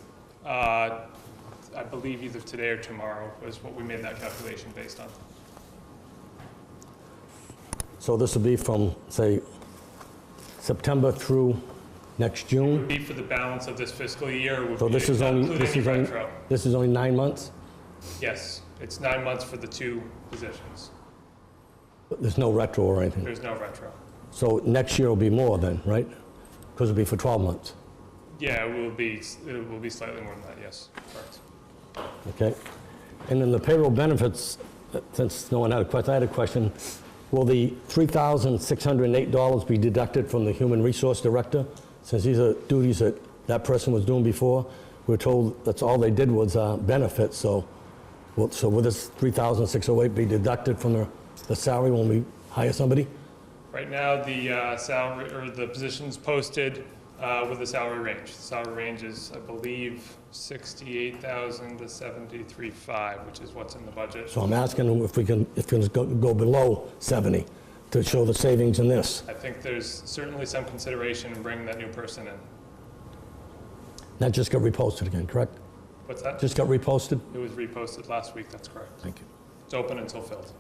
I believe either today or tomorrow was what we made that calculation based on. So this will be from, say, September through Next Would June? be for the balance of this fiscal year, would So be this is only, including retro. this is only 9 months? Yes, it's 9 months for the 2 positions. There's no retro or anything? There's no retro. So next year will be more then, right? Because it'll be for 12 months, Yeah, it will be slightly more than that, yes, correct. okay? And then the payroll benefits, since no one had a question, I had a question. Will the $3,608 be deducted from the Human Resource Director? Since these are duties that that person was doing before, we're told that's all they did was benefits, so will this $3,608 be deducted from the salary when we hire somebody? Right now, the salary, or the position's posted with a salary range. The salary range is, I believe, $68,000 to $73,500, which is what's in the budget. So I'm asking if we can go below 70 to show the savings in this. I think there's certainly some consideration in bringing that new person in. That just got reposted again, correct? What's that? Just got reposted? It was reposted last week, that's correct. Thank you. It's open until filled.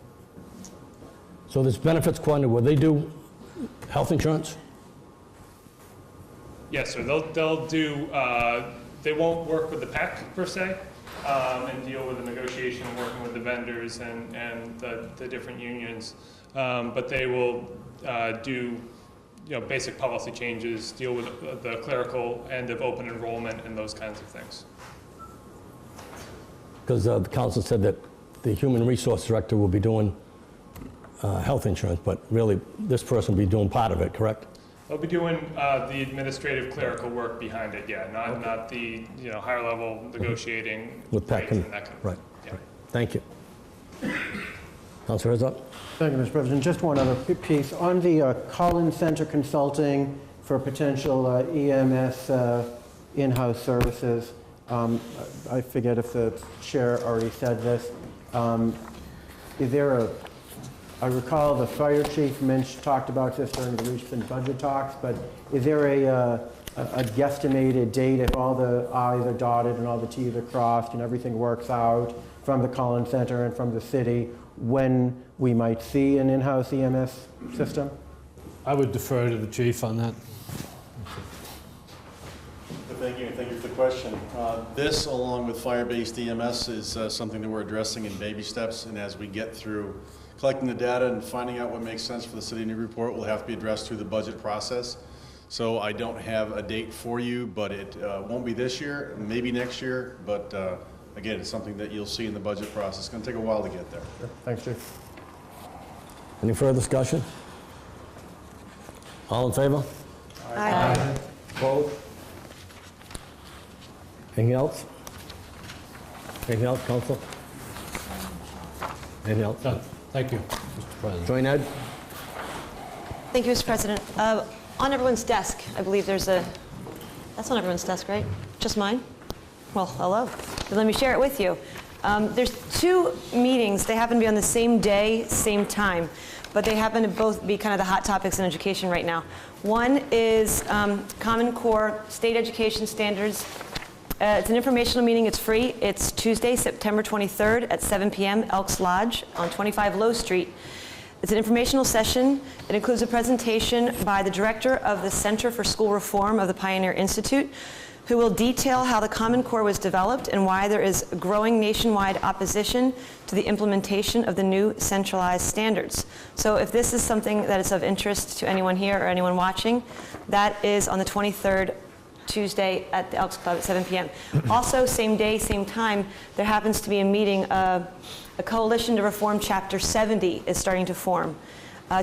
So this benefits coordinator, will they do health insurance? Yes, sir. They'll do, they won't work with the PEC per se, and deal with the negotiation, working with the vendors and the different unions. But they will do, basic policy changes, deal with the clerical end of open enrollment and those kinds of things. Because the council said that the human resource director will be doing health insurance, but really this person will be doing part of it, correct? They'll be doing the administrative clerical work behind it, yeah, not the higher level negotiating With PEC rates and, and that kind of right, thing. Yeah. right. Thank you. Councilor Herzog? Thank you, Mr. President. Just one other piece. On the Collins Center Consulting for potential EMS in-house services, I forget if the chair already said this. Is there I recall the fire chief talked about this during the recent budget talks, but is there a guesstimated date if all the I's are dotted and all the T's are crossed and everything works out from the Collins Center and from the city, when we might see an in-house EMS system? I would defer to the chief on that. Thank you for the question. This, along with fire-based EMS, is something that we're addressing in baby steps, and as we get through collecting the data and finding out what makes sense for the city of Newburyport will have to be addressed through the budget process. So I don't have a date for you, but it won't be this year, maybe next year, but again, it's something that you'll see in the budget process. It's going to take a while to get there. Thanks, Chief. Any further discussion? All in favor? Aye. Opposed? Anything else? Anything else, Council? Anything else? No, thank you, Mr. President. Join Ed? Thank you, Mr. President. On everyone's desk, I believe there's that's on everyone's desk, right? Just mine? Well, hello. Let me share it with you. There's 2 meetings. They happen to be on the same day, same time, but they happen to both be kind of the hot topics in education right now. One is Common Core State Education Standards. It's an informational meeting. It's free. It's Tuesday, September 23rd at 7 p.m. Elks Lodge on 25 Low Street. It's an informational session. It includes a presentation by the director of the Center for School Reform of the Pioneer Institute, who will detail how the Common Core was developed and why there is growing nationwide opposition to the implementation of the new centralized standards. So if this is something that is of interest to anyone here or anyone watching, that is on the 23rd, Tuesday at the Elks Club at 7 p.m. Also, same day, same time, there happens to be a meeting, a Coalition to Reform Chapter 70 is starting to form.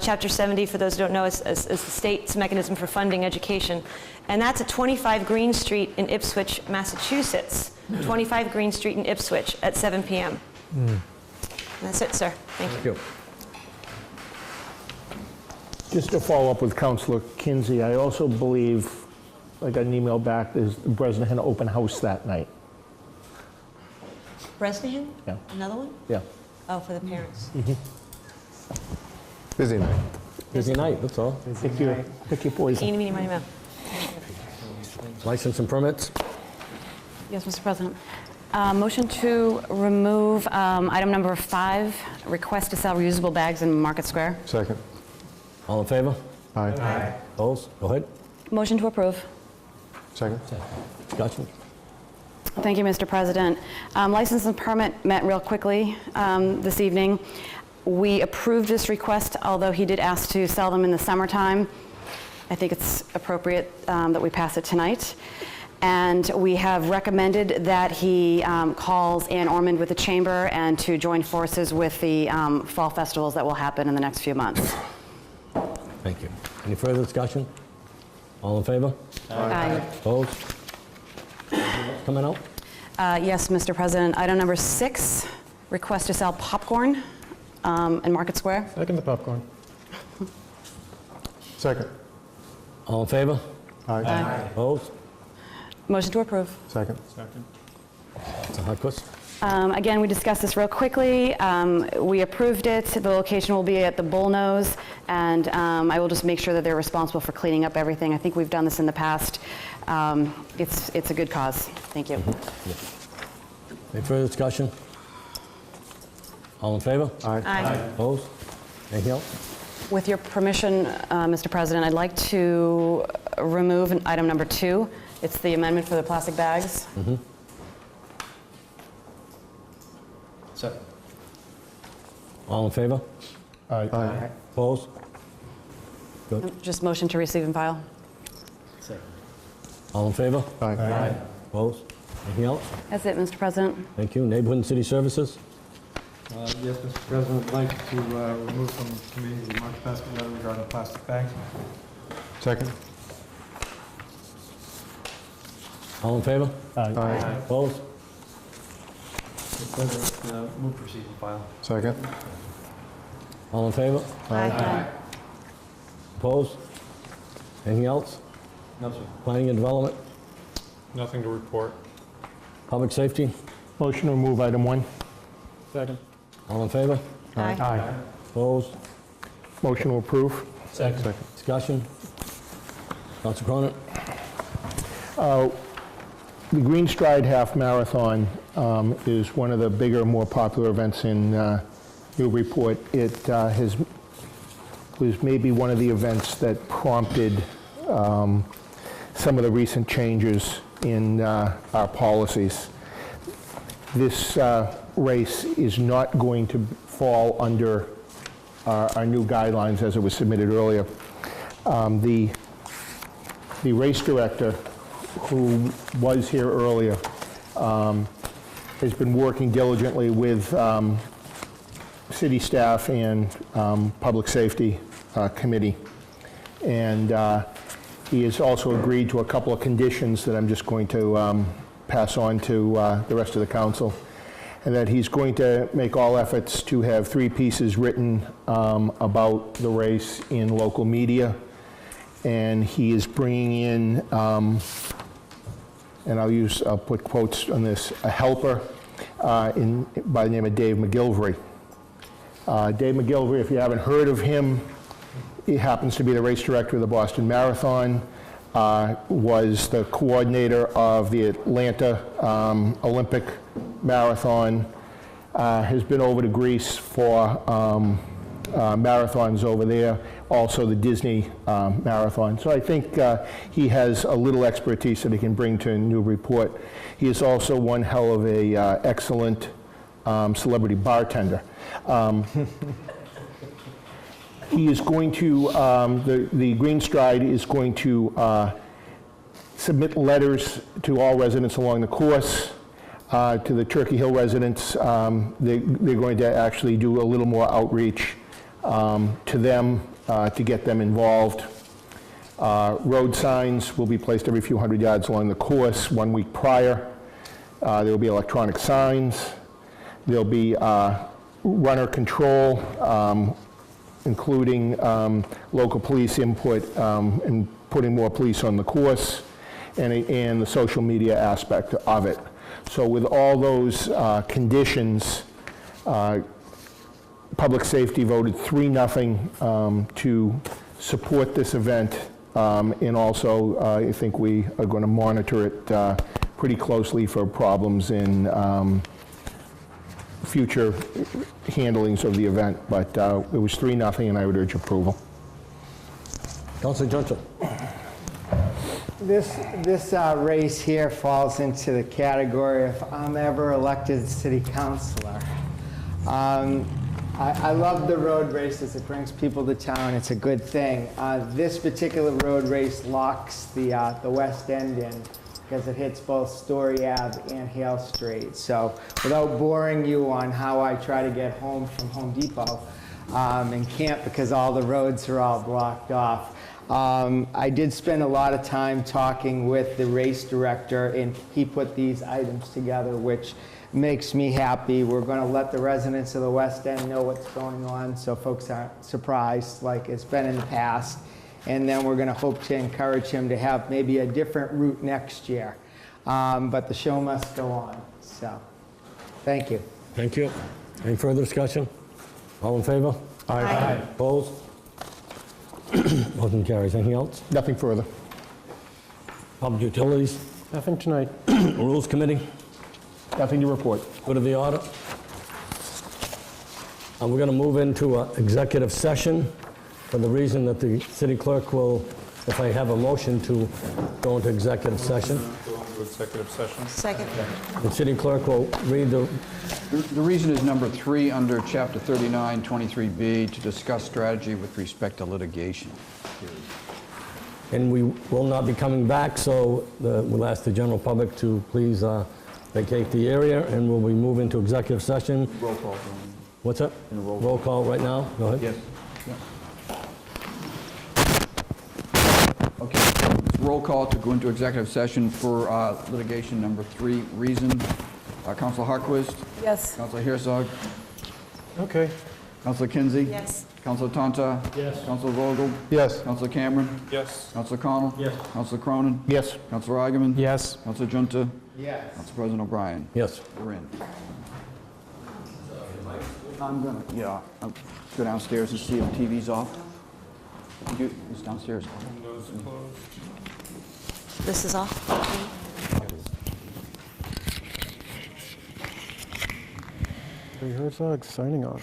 Chapter 70, for those who don't know, is the state's mechanism for funding education. And that's at 25 Green Street in Ipswich, Massachusetts. 25 Green Street in Ipswich at 7 p.m. That's it, sir. Thank you. Just to follow up with Councilor Kinsey, I also believe, I got an email back, there's the Bresnahan open house that night. Bresnahan? Yeah. Another one? Yeah. Oh, for the parents. Busy night. Busy night, that's all. Pick your poison. Eeny, meeny, miny, moe. License and permits? Yes, Mr. President. Motion to remove item number 5, request to sell reusable bags in Market Square. Second. All in favor? Aye. Opposed? Go ahead. Motion to approve. Second. Discussion? Thank you, Mr. President. License and permit met real quickly this evening. We approved this request, although he did ask to sell them in the summertime. I think it's appropriate that we pass it tonight. And we have recommended that he calls Ann Ormond with the Chamber and to join forces with the fall festivals that will happen in the next few months. Thank you. Any further discussion? All in favor? Aye. Opposed? Coming out? Yes, Mr. President. Item number 6, request to sell popcorn in Market Square. Second the popcorn. Second. All in favor? Aye. Opposed? Motion to approve. Second. It's a hard question. Again, we discussed this real quickly. We approved it. The location will be at the Bullnose, and I will just make sure that they're responsible for cleaning up everything. I think we've done this in the past. It's a good cause. Thank you. Any further discussion? All in favor? Aye. Opposed? Anything else? With your permission, Mr. President, I'd like to remove item number 2. It's the amendment for the plastic bags. Second. All in favor? Aye. Opposed? Good. Just motion to receive and file. Second. All in favor? Aye. Opposed? Anything else? That's it, Mr. President. Thank you. Neighborhood and City Services? Yes, Mr. President, I'd like to remove from committee the Mark Basket letter regarding plastic bags. Second. All in favor? Aye. Opposed? Mr. President, move to receive and file. Second. All in favor? Aye. Opposed? Anything else? No, sir. Planning and Development? Nothing to report. Public Safety? Motion to remove item 1. Second. All in favor? Aye. Opposed? Motion to approve. Second. Discussion? Council Cronin? The Green Stride Half Marathon is one of the bigger, more popular events in Newburyport. It was maybe one of the events that prompted some of the recent changes in our policies. This race is not going to fall under our new guidelines as it was submitted earlier. The race director, who was here earlier, has been working diligently with city staff and public safety committee. And he has also agreed to a couple of conditions that I'm just going to pass on to the rest of the council. And that he's going to make all efforts to have 3 pieces written about the race in local media. And he is bringing in, and I'll put quotes on this, a helper by the name of Dave McGilvery. Dave McGilvery, if you haven't heard of him, he happens to be the race director of the Boston Marathon, was the coordinator of the Atlanta Olympic Marathon, has been over to Greece for marathons over there, also the Disney Marathon. So I think he has a little expertise that he can bring to Newburyport. He is also one hell of a excellent celebrity bartender. He is going to, the Green Stride is going to submit letters to all residents along the course. To the Turkey Hill residents, they're going to actually do a little more outreach to them to get them involved. Road signs will be placed every few hundred yards along the course 1 week prior. There will be electronic signs. There'll be runner control, including local police input and putting more police on the course, and the social media aspect of it. So with all those conditions, Public Safety voted 3-0 to support this event, and also I think we are going to monitor it pretty closely for problems in future handlings of the event. But it was 3-0, and I would urge approval. Councilor Johnson? This race here falls into the category if I'm ever elected city councilor. I love the road races. It brings people to town. It's a good thing. This particular road race locks the West End in because it hits both Story Ave and Hale Street. So without boring you on how I try to get home from Home Depot and can't because all the roads are all blocked off, I did spend a lot of time talking with the race director, and he put these items together, which makes me happy. We're going to let the residents of the West End know what's going on so folks aren't surprised like it's been in the past. And then we're going to hope to encourage him to have maybe a different route next year. But the show must go on. So, thank you. Thank you. Any further discussion? All in favor? Aye. Opposed? Motion carries. Anything else? Nothing further. Public Utilities? Nothing tonight. Rules Committee? Nothing to report. Go to the order. We're going to move into an executive session for the reason that the city clerk will, if I have a motion to go into executive session, Go into executive session. Second. the city clerk will read the, The reason is number 3 under Chapter 39, 23B, to discuss strategy with respect to litigation. and we will not be coming back, so we'll ask the general public to please vacate the area, and we'll be moving into executive session. Roll call. What's that? In a roll Roll call right now? Go ahead. Yes. Okay, it's roll call to go into executive session for litigation number 3 reason. Councilor Harquist? Yes. Councilor Herzog? Okay. Councilor Kinsey? Yes. Councilor Tonto? Yes. Councilor Vogel? Yes. Councilor Cameron? Yes. Councilor Connell? Yes. Councilor Cronin? Yes. Councilor Eigenman? Yes. Councilor Junta? Yes. Council President O'Brien? Yes. We're in. I'm gonna, I'll go downstairs and see if the TV's off. It's downstairs. Windows closed. This is off. Herzog signing off.